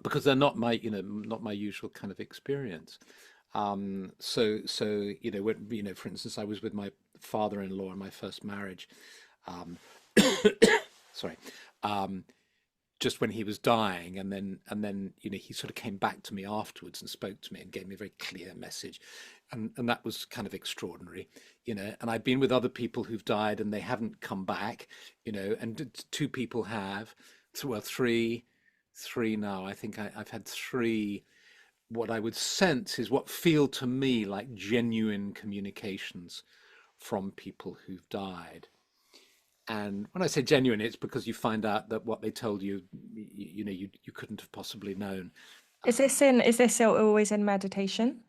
because they're not my usual kind of experience. For instance, I was with my father-in-law in my first marriage. Um, sorry. Um, just when he was dying, and then he sort of came back to me afterwards and spoke to me and gave me a very clear message, and that was kind of extraordinary. And I've been with other people who've died and they haven't come back, and two people have, well, three now. I think I've had three. What I would sense is what feel to me like genuine communications from people who've died. And when I say genuine, it's because you find out that what they told you, you couldn't have possibly known. Is this always in meditation?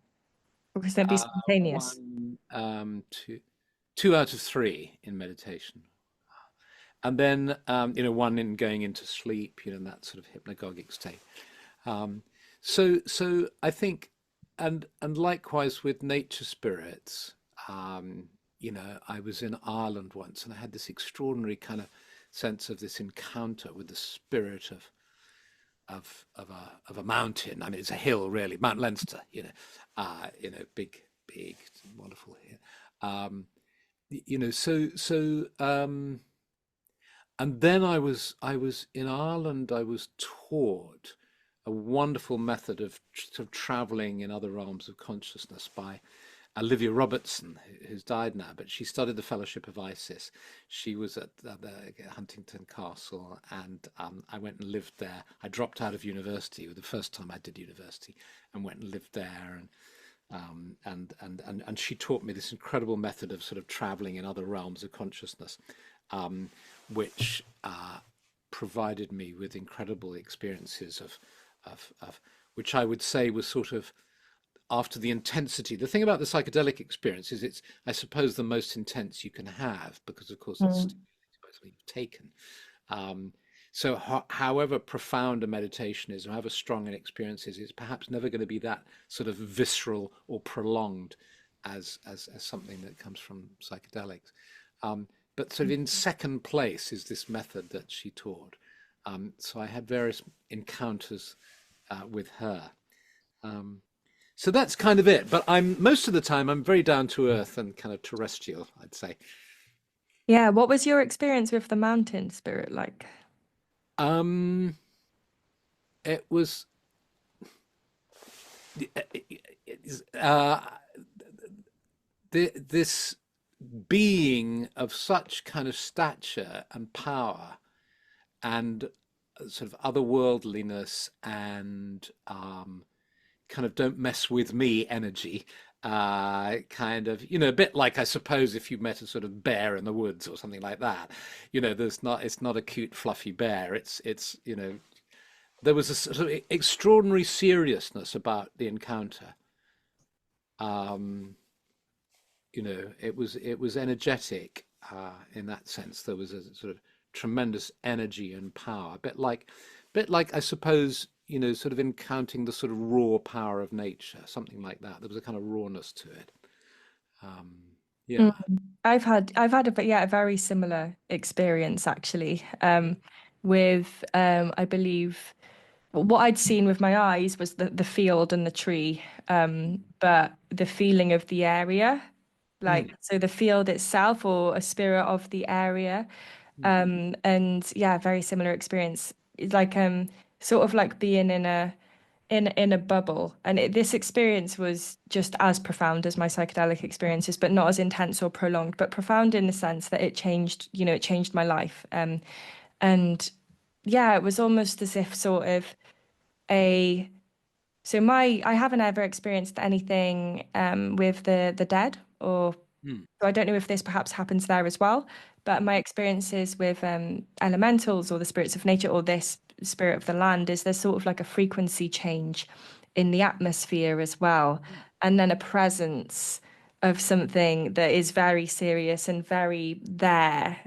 Or can it be Uh, spontaneous? one, two out of three in meditation, and then one in going into sleep, in that sort of hypnagogic state. Um, so I think, and likewise with nature spirits. I was in Ireland once, and I had this extraordinary kind of sense of this encounter with the spirit of a mountain. I mean, it's a hill, really, Mount Leinster. Big, big, wonderful hill. And then I was in Ireland. I was taught a wonderful method of sort of traveling in other realms of consciousness by Olivia Robertson, who's died now, but she studied the Fellowship of Isis. She was at Huntington Castle, and I went and lived there. I dropped out of university, the first time I did university, and went and lived there. And she taught me this incredible method of sort of traveling in other realms of consciousness, which provided me with incredible experiences of which I would say was sort of after the intensity. The thing about the psychedelic experience is it's, I suppose, the most intense you can have because, of course, it's stimulated by something you've taken. However profound a meditation is, or however strong an experience is, it's perhaps never going to be that sort of visceral or prolonged as something that comes from psychedelics. But sort of in second place is this method that she taught. So I had various encounters with her. So that's kind of it. But most of the time I'm very down to earth and kind of terrestrial, I'd say. Yeah, what was your experience with the mountain spirit like? It was this being of such kind of stature and power and sort of otherworldliness and kind of don't mess with me energy, kind of, a bit like, I suppose, if you met a sort of bear in the woods or something like that. It's not a cute fluffy bear. It's there was a sort of extraordinary seriousness about the encounter. It was energetic in that sense. There was a sort of tremendous energy and power, a bit like I suppose, sort of encountering the sort of raw power of nature, something like that. There was a kind of rawness to it. Yeah. I've had a very similar experience actually. With I believe what I'd seen with my eyes was the field and the tree, but the feeling of the area, Mm, like so the field itself or a spirit of the area. mm, And yeah, very similar experience. It's like sort of like being in a bubble. And this experience was just as profound as my psychedelic experiences, but not as intense or prolonged, but profound in the sense that it changed, it changed my life. And yeah, it was almost as if sort of a I haven't ever experienced anything with the dead, or mm, so I don't know if this perhaps happens there as well, but my experiences with elementals or the spirits of nature or this spirit of the land is there's sort of like a frequency change in the atmosphere as well, and then a presence of something that is very serious and very there.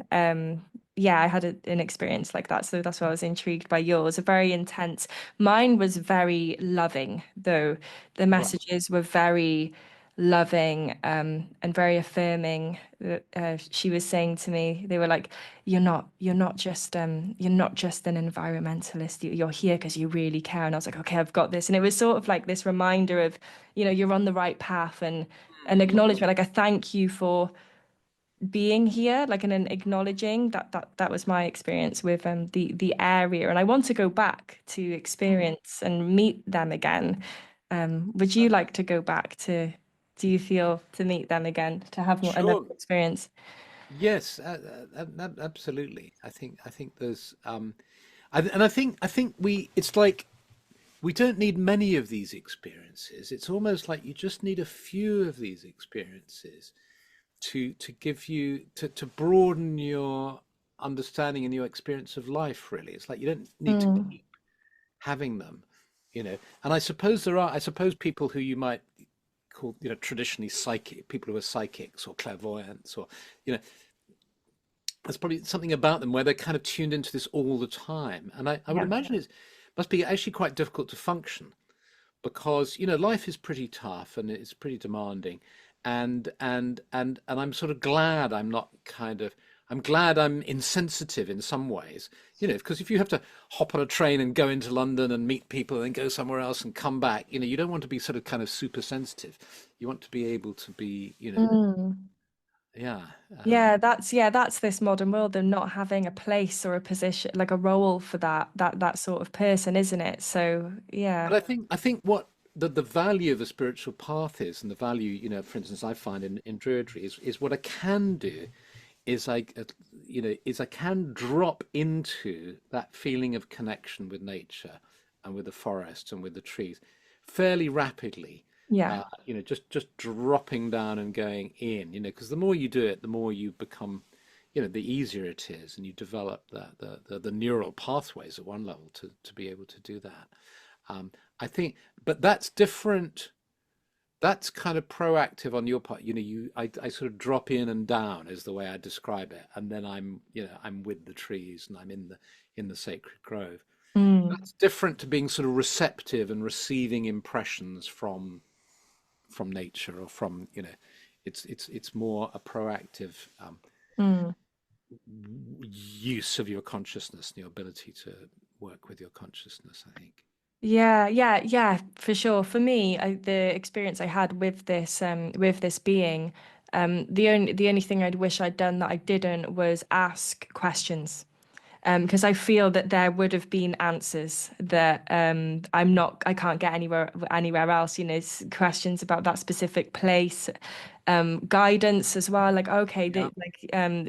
Yeah, I had an experience like that, so that's why I was intrigued by yours. A very intense. Mine was very loving, though. The right. messages were very loving and very affirming. She was saying to me, they were like, you're not just an environmentalist. You're here because you really care." And I was like, okay, I've got this. And it was sort of like this reminder of, you're on the right path, and an acknowledgement. Like, I thank you for being here, like, and then acknowledging that was my experience with the area. And I want to go back to experience and meet them again. Would you like to go back to, do you feel, to meet them again, to have another Sure. experience? Yes, absolutely. I think there's and I think it's like we don't need many of these experiences. It's almost like you just need a few of these experiences to give you to broaden your understanding and your experience of life, really. It's like you don't need to Mm, keep having them, And I suppose people who you might call, traditionally psychic, people who are psychics or clairvoyants, or you know there's probably something about them where they're kind of tuned into this all the time. And I would yeah. imagine it must be actually quite difficult to function because, life is pretty tough and it's pretty demanding. And I'm sort of glad I'm not kind of, I'm glad I'm insensitive in some ways, because if you have to hop on a train and go into London and meet people and then go somewhere else and come back, you don't want to be sort of kind of super sensitive. You want to be able to be, Mm. yeah, Yeah, that's this modern world of not having a place or a position, like a role for that sort of person, isn't it? So yeah, but I think what the value of a spiritual path is, and the value, for instance, I find in Druidry is what I can do is I can drop into that feeling of connection with nature and with the forest and with the trees fairly rapidly. yeah, Just dropping down and going in, because the more you do it, the more you become, the easier it is, and you develop the neural pathways at one level to be able to do that. I think, but that's different. That's kind of proactive on your part. I sort of drop in and down is the way I describe it, and then I'm with the trees and I'm in the sacred grove. mm, That's different to being sort of receptive and receiving impressions from nature or from it's more a proactive mm. use of your consciousness and your ability to work with your consciousness, I think. Yeah, for sure. For me, the experience I had with this being, the only thing I'd wish I'd done that I didn't was ask questions. Because I feel that there would have been answers that I can't get anywhere else. Questions about that specific place, guidance as well. Like, okay, Yeah.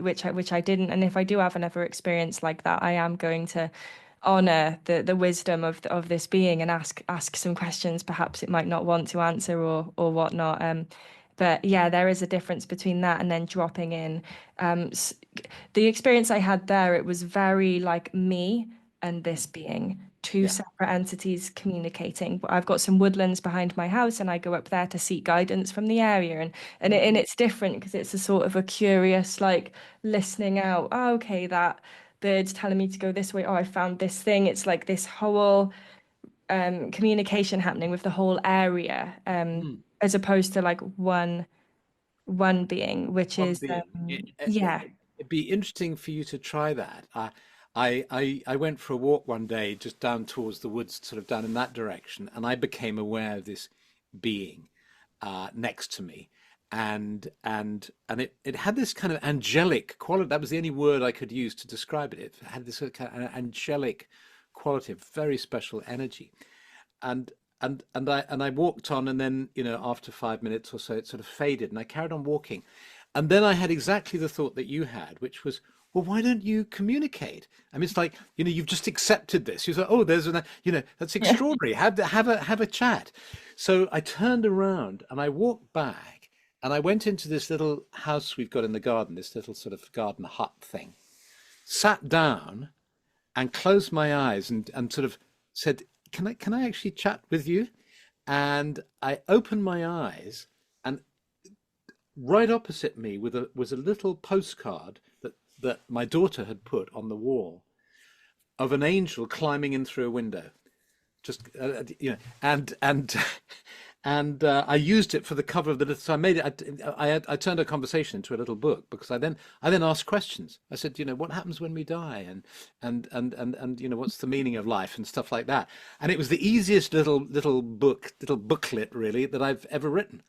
which I didn't. And if I do have another experience like that, I am going to honor the wisdom of this being and ask some questions. Perhaps it might not want to answer or whatnot. But yeah, there is a difference between that and then dropping in. Um, s- the experience I had there, it was very like me and this being two Yeah. separate entities communicating. But I've got some woodlands behind my house, and I go up there to seek guidance from the area, and it's different because it's a sort of a curious like listening out. Oh, okay, that bird's telling me to go this way. Oh, I found this thing. It's like this whole communication happening with the whole area, Mm. as opposed to like one being, which One is being. yeah. It'd be interesting for you to try that. I went for a walk one day just down towards the woods, sort of down in that direction, and I became aware of this being next to me, and it had this kind of angelic quality. That was the only word I could use to describe it. It had this sort of kind of angelic quality, very special energy, and and I walked on, and then after 5 minutes or so, it sort of faded, and I carried on walking, and then I had exactly the thought that you had, which was, well, why don't you communicate? I mean, it's like you've just accepted this. You say, oh, there's that's Yeah. extraordinary. Have a chat. So I turned around and I walked back, and I went into this little house we've got in the garden, this little sort of garden hut thing, sat down and closed my eyes and sort of said, can I actually chat with you? And I opened my eyes, and right opposite me was a little postcard that my daughter had put on the wall of an angel climbing in through a window. Just and I used it for the cover of the little. So I made it. I turned a conversation into a little book, because I then asked questions. I said, what happens when we die, and what's the meaning of life and stuff like that. And it was the easiest little booklet really that I've ever written,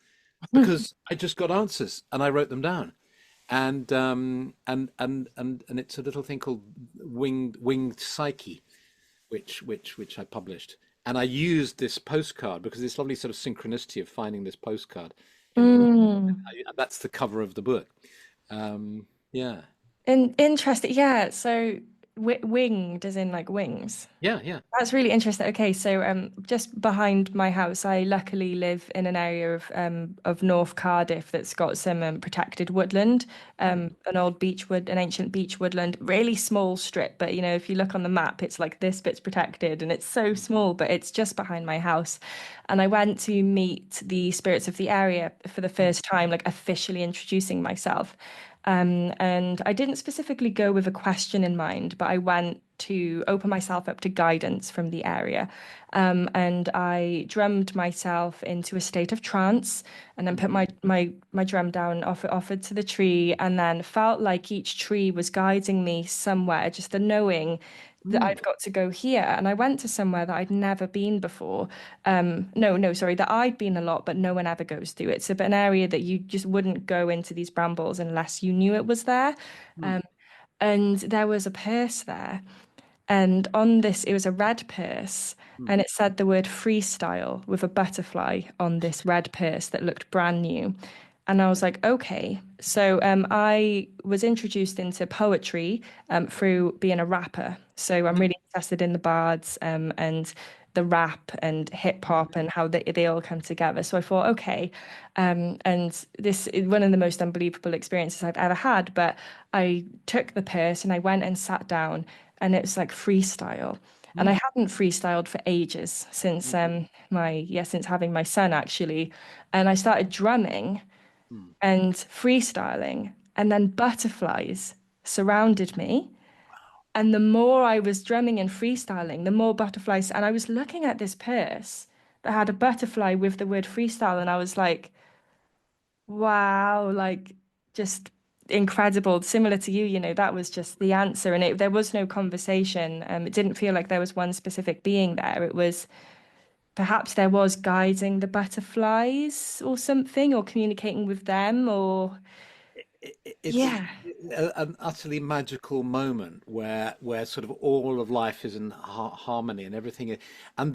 because I just got answers and I wrote them down. And it's a little thing called Winged Psyche, which I published. And I used this postcard because this lovely sort of synchronicity of finding this postcard Mm. that's the cover of the book. Yeah. Interesting. Yeah. So w winged as in like wings. Yeah, yeah. That's really interesting. Okay, so just behind my house, I luckily live in an area of North Cardiff that's got some protected woodland, Mm, an ancient beech woodland, really small strip. But if you look on the map, it's like this bit's protected, and it's so mm, small, but it's just behind my house. And I went to meet the spirits of the area for the mm, first time, like officially introducing myself. And I didn't specifically go with a question in mind, but I went to open myself up to guidance from the area. And I drummed myself into a state of trance and then put Mhm. my drum down, offered to the tree, and then felt like each tree was guiding me somewhere, just a knowing that Mm. I've got to go here. And I went to somewhere that I'd never been before. No, sorry, that I'd been a lot, but no one ever goes to. It's an area that you just wouldn't go into these brambles unless you knew it was there. Mm. Um, and there was a purse there. And on this, it was a red purse, Mm. and it said the word freestyle with a butterfly on this red purse that looked brand new. And I was like, okay. So I was introduced into poetry through being a rapper. So I'm Mm. really interested in the bards and the rap and hip hop and how they all come together. So I thought, okay. And this is one of the most unbelievable experiences I've ever had. But I took the purse and I went and sat down, and it was like freestyle. And I Mm. hadn't freestyled for ages since Mm. since having my son actually. And I started drumming Mm. and freestyling, and then butterflies surrounded me. And the more I was drumming and freestyling, the more butterflies. And I was looking at this purse that had a butterfly with the word freestyle, and I was like, wow, like just incredible. Similar to you, that was just the answer. And there was no conversation. It didn't feel like there was one specific being there. It was perhaps there was guiding the butterflies or something, or communicating with them, or It's yeah. an utterly magical moment where sort of all of life is in harmony and everything and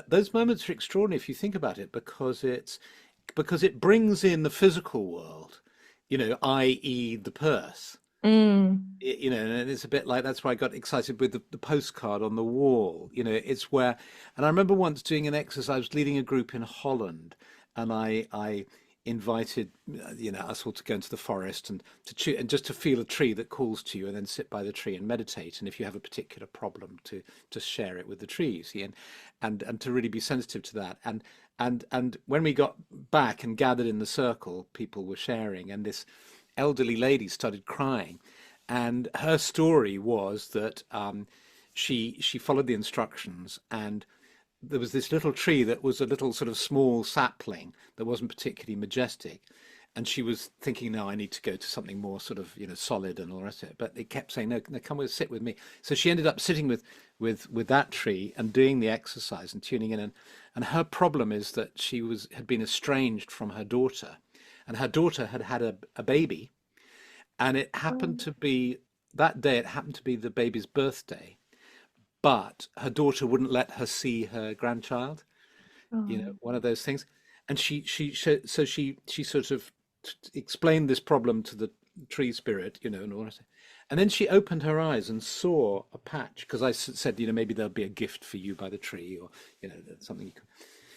those moments are extraordinary if you think about it because it brings in the physical world, i.e. the purse. Mm. And it's a bit like that's why I got excited with the postcard on the wall. It's where, and I remember once doing an exercise, I was leading a group in Holland, and I invited us all to go into the forest and to choose and just to feel a tree that calls to you, and then sit by the tree and meditate. And if you have a particular problem, to just share it with the tree, you see, and to really be sensitive to that. And when we got back and gathered in the circle, people were sharing, and this elderly lady started crying, and her story was that she followed the instructions, and there was this little tree that was a little sort of small sapling that wasn't particularly majestic, and she was thinking, no, I need to go to something more sort of solid and all the rest of it. But it kept saying, no, no, come with, sit with me. So she ended up sitting with that tree and doing the exercise and tuning in. And her problem is that had been estranged from her daughter, and her daughter had had a baby, and it happened to be that day, it happened to be the baby's birthday, but her daughter wouldn't let her see her grandchild, Oh. one of those things. And she sort of explained this problem to the tree spirit, and all that. And then she opened her eyes and saw a patch, because I said, maybe there'll be a gift for you by the tree, or, something you can.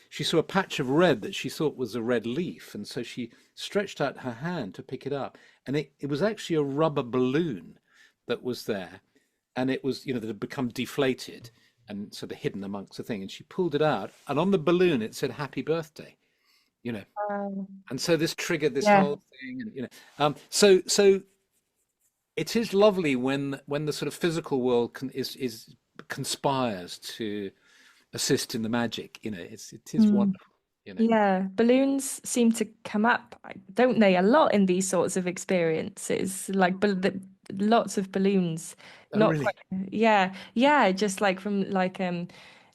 She saw a patch of red that she thought was a red leaf, and so she stretched out her hand to pick it up, and it was actually a rubber balloon that was there, and it was, that had become deflated and sort of hidden amongst the thing. And she pulled it out, and on the balloon it said "Happy Birthday," you know. And so this triggered this Yeah. whole thing, and so it is lovely when the sort of physical world is conspires to assist in the magic. It is Mm. wonderful. Yeah, balloons seem to come up, don't they, a lot in these sorts of experiences. Like lots of balloons, Oh, not really? quite. Yeah, yeah, just like from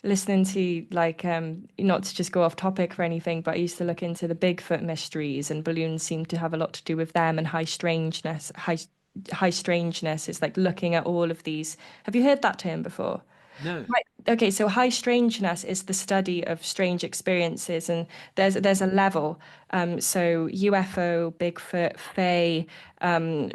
listening to not to just go off topic or anything, but I used to look into the Bigfoot mysteries, and balloons seem to have a lot to do with them and high strangeness. High strangeness is like looking at all of these. Have you heard that term before? No. Right. Okay, so high strangeness is the study of strange experiences, and there's a level. So UFO, Bigfoot, Fae,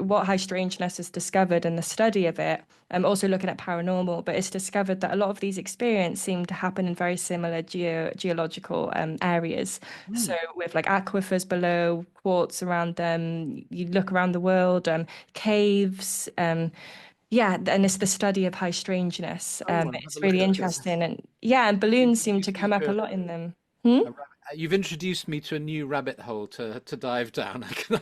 what high strangeness has discovered in the study of it. Also looking at paranormal, but it's discovered that a lot of these experiences seem to happen in very similar geological areas. Hmm. So with like aquifers below, quartz around them, you look around the world, caves. Yeah, and it's the study of high strangeness. Oh, I'll have a It's look really at this. interesting, and yeah, and You balloons seem to introduced me come up a to lot in them. Hmm? you've introduced me to a new rabbit hole to dive down. I can,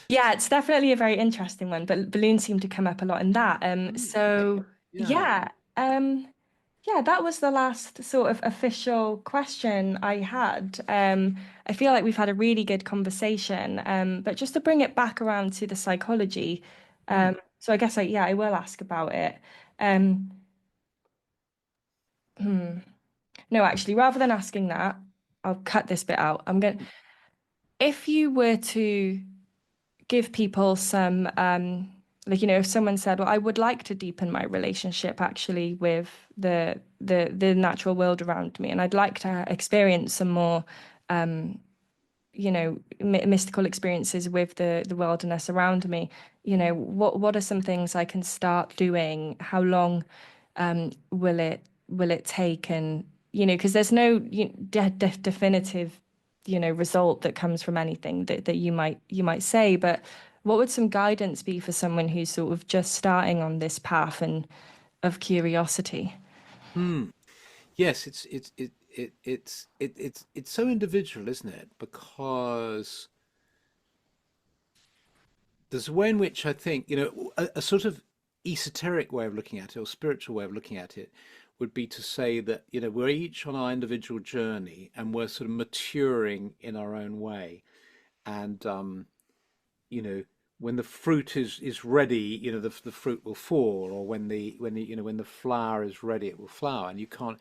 Yeah, it's definitely a very interesting one, but balloons seem to come up a lot in that. So Yeah. yeah, yeah, that was the last sort of official question I had. I feel like we've had a really good conversation. But just to bring it back around to the psychology, Hmm. so I guess I will ask about it. Um, hmm. No, actually, rather than asking that, I'll cut this bit out. If you were to give people some like if someone said, well, I would like to deepen my relationship actually with the natural world around me, and I'd like to experience some more mystical experiences with the wilderness around me. What are some things I can start doing? How long will it take? And because there's no definitive result that comes from anything that you might say, but what would some guidance be for someone who's sort of just starting on this path and of curiosity? Hmm. Yes, it's so individual, isn't it? Because there's a way in which I think, a sort of esoteric way of looking at it or spiritual way of looking at it would be to say that, we're each on our individual journey and we're sort of maturing in our own way. And you know, when the fruit is ready, the fruit will fall, or when the flower is ready, it will flower, and you can't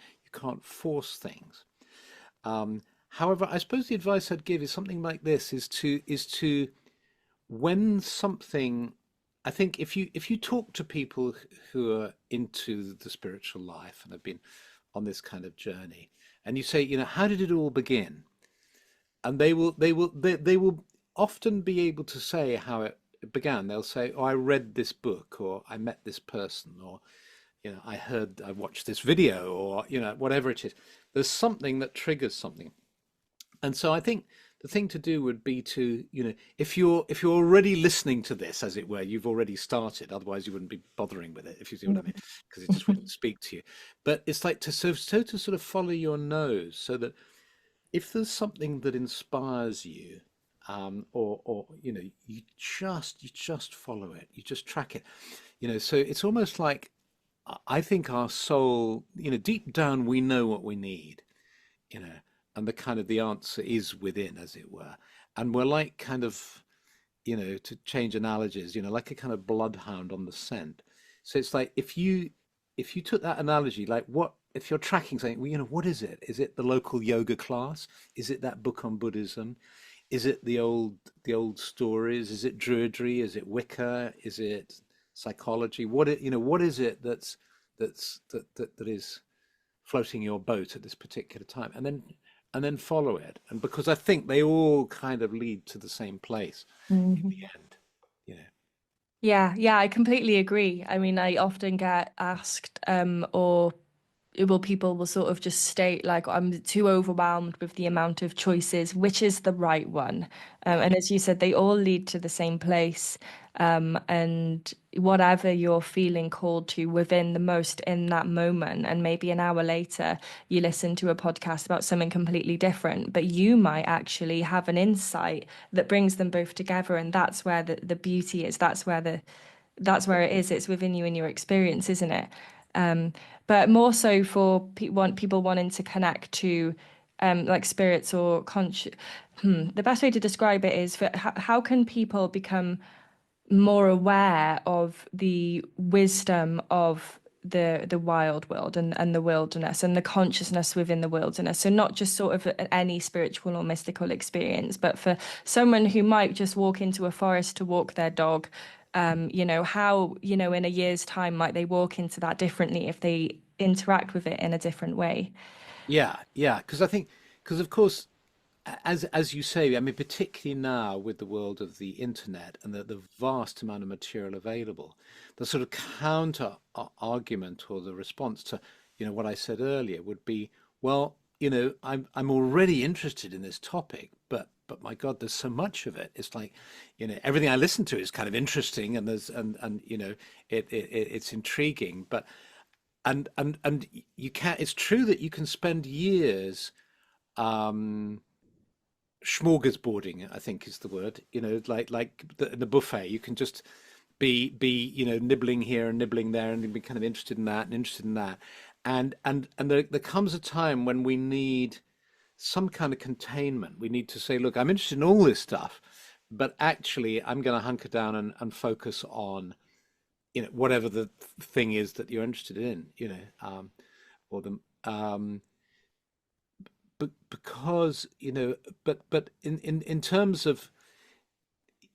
force things. However, I suppose the advice I'd give is something like this: is to when something, I think if you talk to people who are into the spiritual life and have been on this kind of journey, and you say, how did it all begin? And they will often be able to say how it began. They'll say, "Oh, I read this book, or I met this person, or I watched this video, or whatever it is." There's something that triggers something, and so I think the thing to do would be to, if you're already listening to this, as it were, you've already started. Otherwise, you wouldn't be bothering with it, if you see what I mean, because it just wouldn't speak to you. But it's like to sort of follow your nose, so that if there's something that inspires you, or you just follow it, you just track it, so it's almost like, I think our soul, deep down we know what we need, you know and the answer is within, as it were. And we're like, kind of, to change analogies, like a kind of bloodhound on the scent. So it's like, if you took that analogy, like, what if you're tracking something, well, what is it? Is it the local yoga class? Is it that book on Buddhism? Is it the old stories? Is it Druidry? Is it Wicca? Is it psychology? What is it that is floating your boat at this particular time? And then follow it. And because I think they all kind of lead to the same place in the Mhm. end. You know. Yeah, yeah, I completely agree. I mean, I often get asked, or people will sort of just state like, I'm too overwhelmed with the amount of choices, which is the right one? Yeah. And as you said, they all lead to the same place. And whatever you're feeling called to within the most in that moment, and maybe an hour later, you listen to a podcast about something completely different, but you might actually have an insight that brings them both together. And that's where the beauty is. That's where it is. It's within you and your experience, isn't it? Um, but more so for people wanting to connect to like spirits or conscious. The best way to describe it is, for how can people become more aware of the wisdom of the wild world and the wilderness and the consciousness within the wilderness. So not just sort of any spiritual or mystical experience, but for someone who might just walk into a forest to walk their dog, how, in a year's time might they walk into that differently if they interact with it in a different way? Yeah, yeah, because of course, as you say, I mean, particularly now with the world of the internet and the vast amount of material available, the sort of counter argument, or the response to, what I said earlier, would be, well, I'm already interested in this topic, but my God, there's so much of it. It's like, everything I listen to is kind of interesting, and it's intriguing, but and you can it's true that you can spend years, um smorgasbording, I think is the word, like the buffet. You can just be nibbling here and nibbling there and be kind of interested in that and interested in that. And there comes a time when we need some kind of containment. We need to say, look, I'm interested in all this stuff, but actually I'm going to hunker down and focus on, whatever the thing is that you're interested in, or the but because, but in terms of,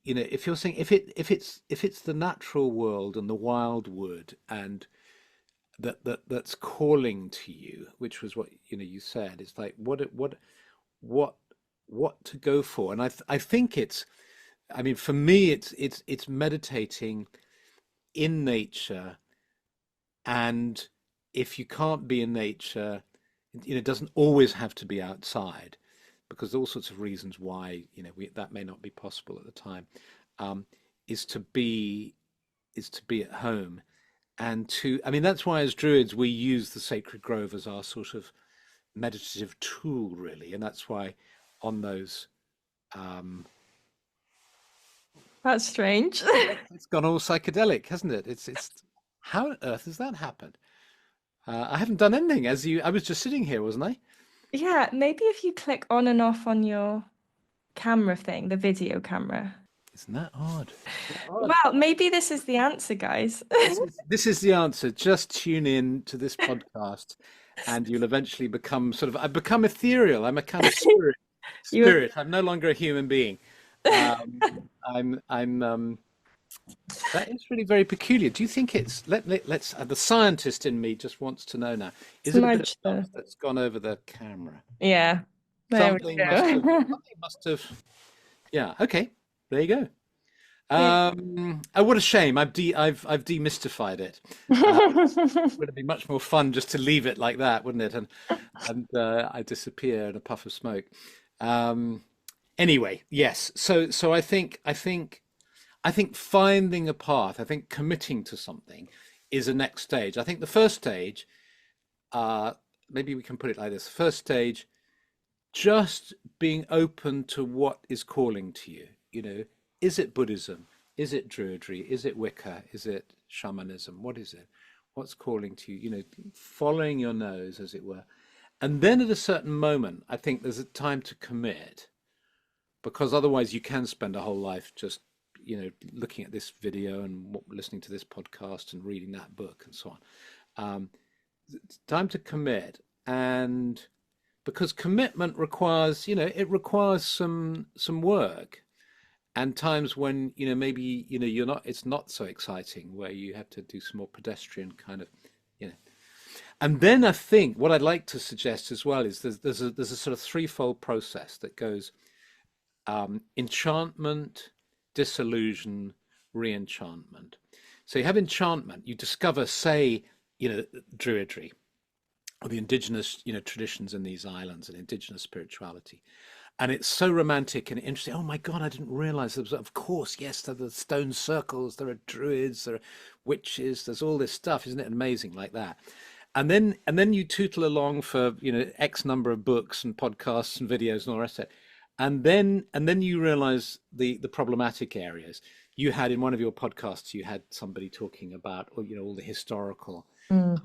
if you're saying, if it's the natural world and the wild wood and that's calling to you, which was what you said, it's like what what to go for. And I think it's, I mean, for me, it's meditating in nature. And if you can't be in nature, it doesn't always have to be outside, because there are all sorts of reasons why that may not be possible at the time. Um, is to be at home, and I mean, that's why as Druids we use the sacred grove as our sort of meditative tool, really, and that's why on those um, That's strange. it's gone all psychedelic, hasn't it? It's how on earth has that happened? I haven't done anything, I was just sitting here, wasn't I? Yeah, maybe if you click on and off on your camera thing, the video camera. Isn't that odd? Isn't that odd? Well, maybe this is the answer, guys. This is the answer. Just tune in to this podcast, and you'll eventually become I've become ethereal. I'm a kind of spirit. You Spirit. I'm no longer a human being. Um, I'm. That is really very peculiar. Do you think it's let's the scientist in me just wants to know now. Is it a bit of smudge stuff the. that's gone over the camera? Yeah, there we Something must have. go. Something must have. Yeah. Okay. There you go. Yeah. Oh, what a shame. I've demystified it. Would it be much more fun just to leave it like that, wouldn't it? And I disappear in a puff of smoke. Um, anyway, yes. So I think finding a path. I think committing to something is a next stage. I think the first stage, uh, maybe we can put it like this: first stage, just being open to what is calling to you. Is it Buddhism? Is it Druidry? Is it Wicca? Is it shamanism? What is it? What's calling to you? Following your nose, as it were. And then at a certain moment, I think there's a time to commit, because otherwise you can spend a whole life just, looking at this video and listening to this podcast and reading that book and so on. It's time to commit, and because commitment requires, it requires some work, and times when maybe you're not, it's not so exciting, where you have to do some more pedestrian kind of you know and then I think what I'd like to suggest as well is there's a sort of threefold process that goes: enchantment, disillusion, re-enchantment. So you have enchantment, you discover, say, Druidry, or the indigenous traditions in these islands, and indigenous spirituality, and it's so romantic and interesting. Oh my God, I didn't realize there was, of course, yes, there are the stone circles, there are druids, there are witches, there's all this stuff. Isn't it amazing, like that? And then you tootle along for X number of books and podcasts and videos and all the rest of it. And then you realize the problematic areas. You had, in one of your podcasts, you had somebody talking about all the historical Mm.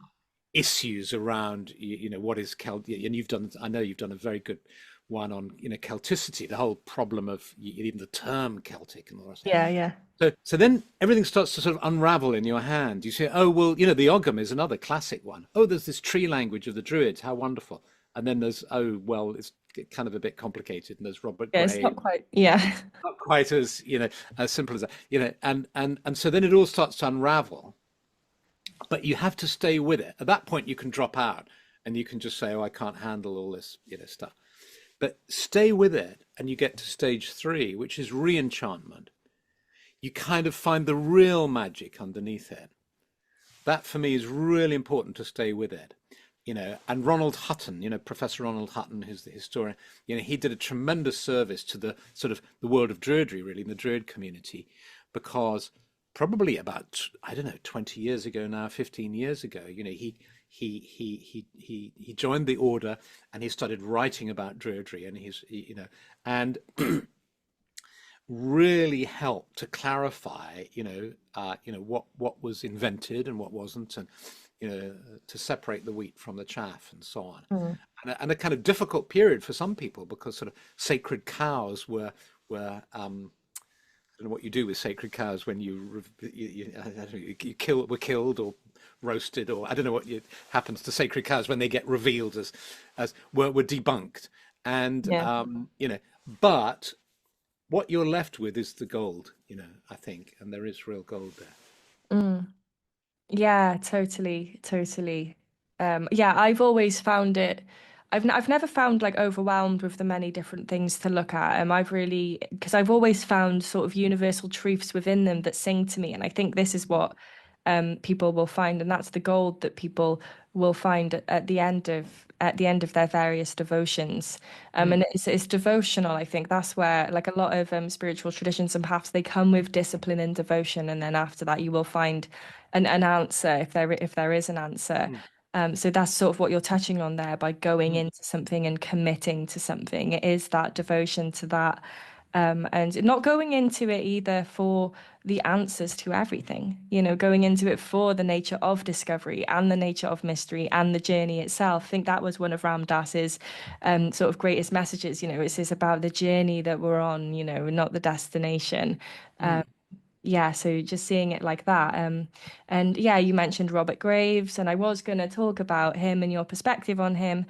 issues around what is Celtic, and I know you've done a very good one on Celticity, the whole problem of even the term Celtic and all that. Yeah, yeah. So then everything starts to sort of unravel in your hand. You say, oh well, the Ogham is another classic one. Oh, there's this tree language of the Druids, how wonderful. And then there's, oh well, it's kind of a bit complicated, and there's Robert Yeah, it's Gray, not quite. Yeah. not quite as as simple as that. And so then it all starts to unravel, but you have to stay with it. At that point, you can drop out and you can just say, "Oh, I can't handle all this, stuff." But stay with it, and you get to stage three, which is re-enchantment. You kind of find the real magic underneath it. That for me is really important, to stay with it. And Ronald Hutton, Professor Ronald Hutton, who's the historian, he did a tremendous service to the sort of the world of Druidry, really, in the Druid community, because probably about, I don't know, 20 years ago now, 15 years ago, he joined the order, and he started writing about Druidry, and and really helped to clarify, what was invented and what wasn't, and to separate the wheat from the chaff and so on. Mm. And a kind of difficult period for some people, because sort of sacred cows were I don't know what you do with sacred cows when I don't know, were killed or roasted, or I don't know happens to sacred cows when they get revealed as were debunked, and Yeah. but what you're left with is the gold, I think, and there is real gold there. Mm. Yeah, totally, totally. Yeah, I've always found it. I've never found like overwhelmed with the many different things to look at. I've really because I've always found sort of universal truths within them that sing to me, and I think this is what people will find, and that's the gold that people will find at the end of their various devotions. Mm, And it's devotional. I think that's where like a lot of spiritual traditions and paths they come with discipline and devotion, and then after that you will find an answer if there is an answer. mm, So that's sort of what you're touching on there by going mm, into something and committing to something. It is that devotion to that. And not going into it either for the answers to everything, going into it for the nature of discovery and the nature of mystery and the journey itself. I think that was one of Ram Dass's sort of greatest messages. It's about the journey that we're on, not the destination. mm, Yeah, so just seeing it like that. And yeah, you mentioned Robert Graves, and I was going to talk about him and your perspective on him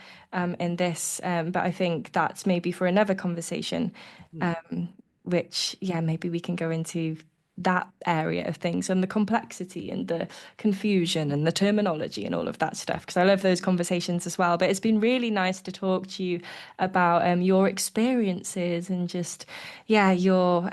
in this, but I think that's maybe for another conversation, mm, um, which, yeah, maybe we can go into that area of things and the complexity and the confusion and the terminology and all of that stuff, because I love those conversations as well. But it's been really nice to talk to you about your experiences and just your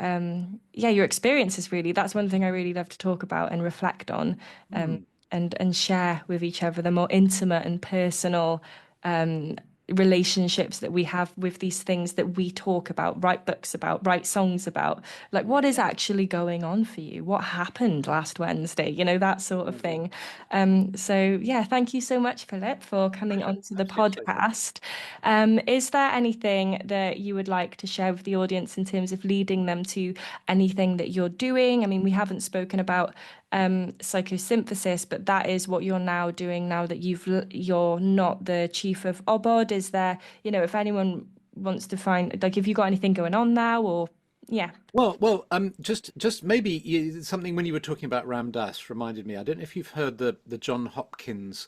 experiences really. That's one thing I really love to talk about and reflect on, um, mm. and share with each other the more intimate and personal um, relationships that we have with these things that we talk about, write books about, write songs about. Like, what is actually going on for you? What happened last Wednesday? That sort of thing. So yeah, thank you so much, Philip, for coming Pleasure, onto the absolute pleasure. podcast. Is there anything that you would like to share with the audience in terms of leading them to anything that you're doing? I mean, we haven't spoken about psychosynthesis, but that is what you're now doing now that you're not the chief of OBOD. Is there, if anyone wants to find, like, have you got anything going on now, or yeah. Just maybe something when you were talking about Ram Dass reminded me. I don't know if you've heard the John Hopkins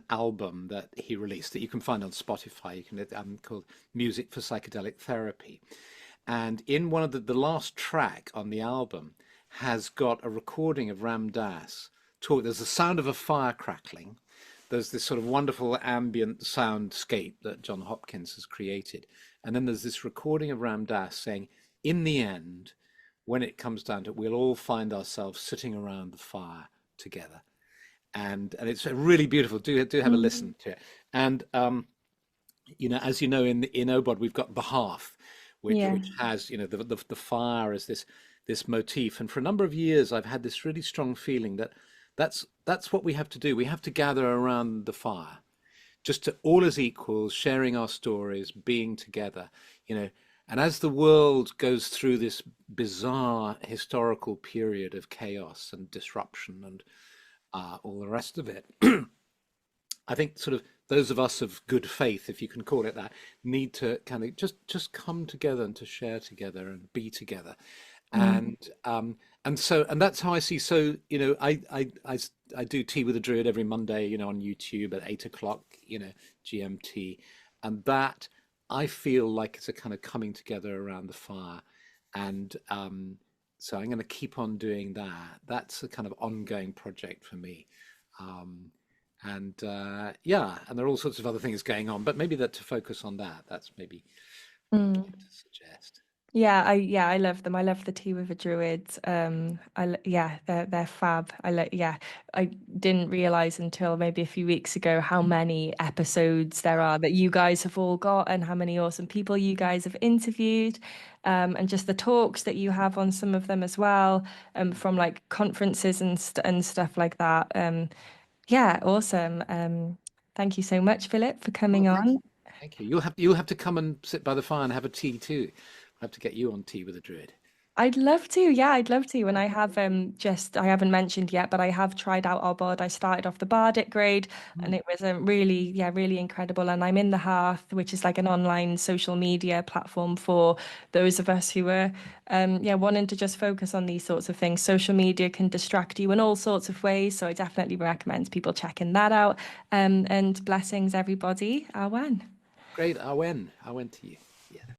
album that he released that you can find on Spotify. You can called Music for Psychedelic Therapy, and in one of the last track on the album has got a recording of Ram Dass talk. There's the sound of a fire crackling. There's this sort of wonderful ambient soundscape that John Hopkins has created, and then there's this recording of Ram Dass saying, in the end, when it comes down to it, we'll all find ourselves sitting around the fire together. And it's really beautiful. Do have a Mm. listen to it. And as you know, in OBOD we've got Behalf, which Yeah. has the fire as this motif. And for a number of years, I've had this really strong feeling that that's what we have to do. We have to gather around the fire, just to all as equals, sharing our stories, being together, you know. And as the world goes through this bizarre historical period of chaos and disruption and all the rest of it, I think sort of those of us of good faith, if you can call it that, need to kind of just come together and to share together and be together. Mm. And that's how I see. So I do Tea with a Druid every Monday, on YouTube at 8 o'clock, GMT, and that I feel like it's a kind of coming together around the fire, and so I'm going to keep on doing that. That's a kind of ongoing project for me. Um, and there are all sorts of other things going on, but maybe that to focus on that, that's maybe what I'd Mm. like to suggest. Yeah, I love them. I love the Tea with the Druids. Yeah, they're fab. Yeah, I didn't realize until maybe a few weeks ago how many episodes there are that you guys have all got and how many awesome people you guys have interviewed. And just the talks that you have on some of them as well, from like conferences and stuff like that. Yeah, awesome. Thank you so much, Philip, for Well, coming on. thank you. You'll have to come and sit by the fire and have a tea too. I'll have to get you on tea with a druid. I'd love to. Yeah, I'd love to. And I have I haven't mentioned yet, but I have tried out OBOD. I started off the Bardic grade and Mm. it was really, yeah, really incredible. And I'm in the Hearth, which is like an online social media platform for those of us who are yeah, wanting to just focus on these sorts of things. Social media can distract you in all sorts of ways. So I definitely recommend people checking that out. And blessings everybody. Awen. Great. I went to you. Yeah.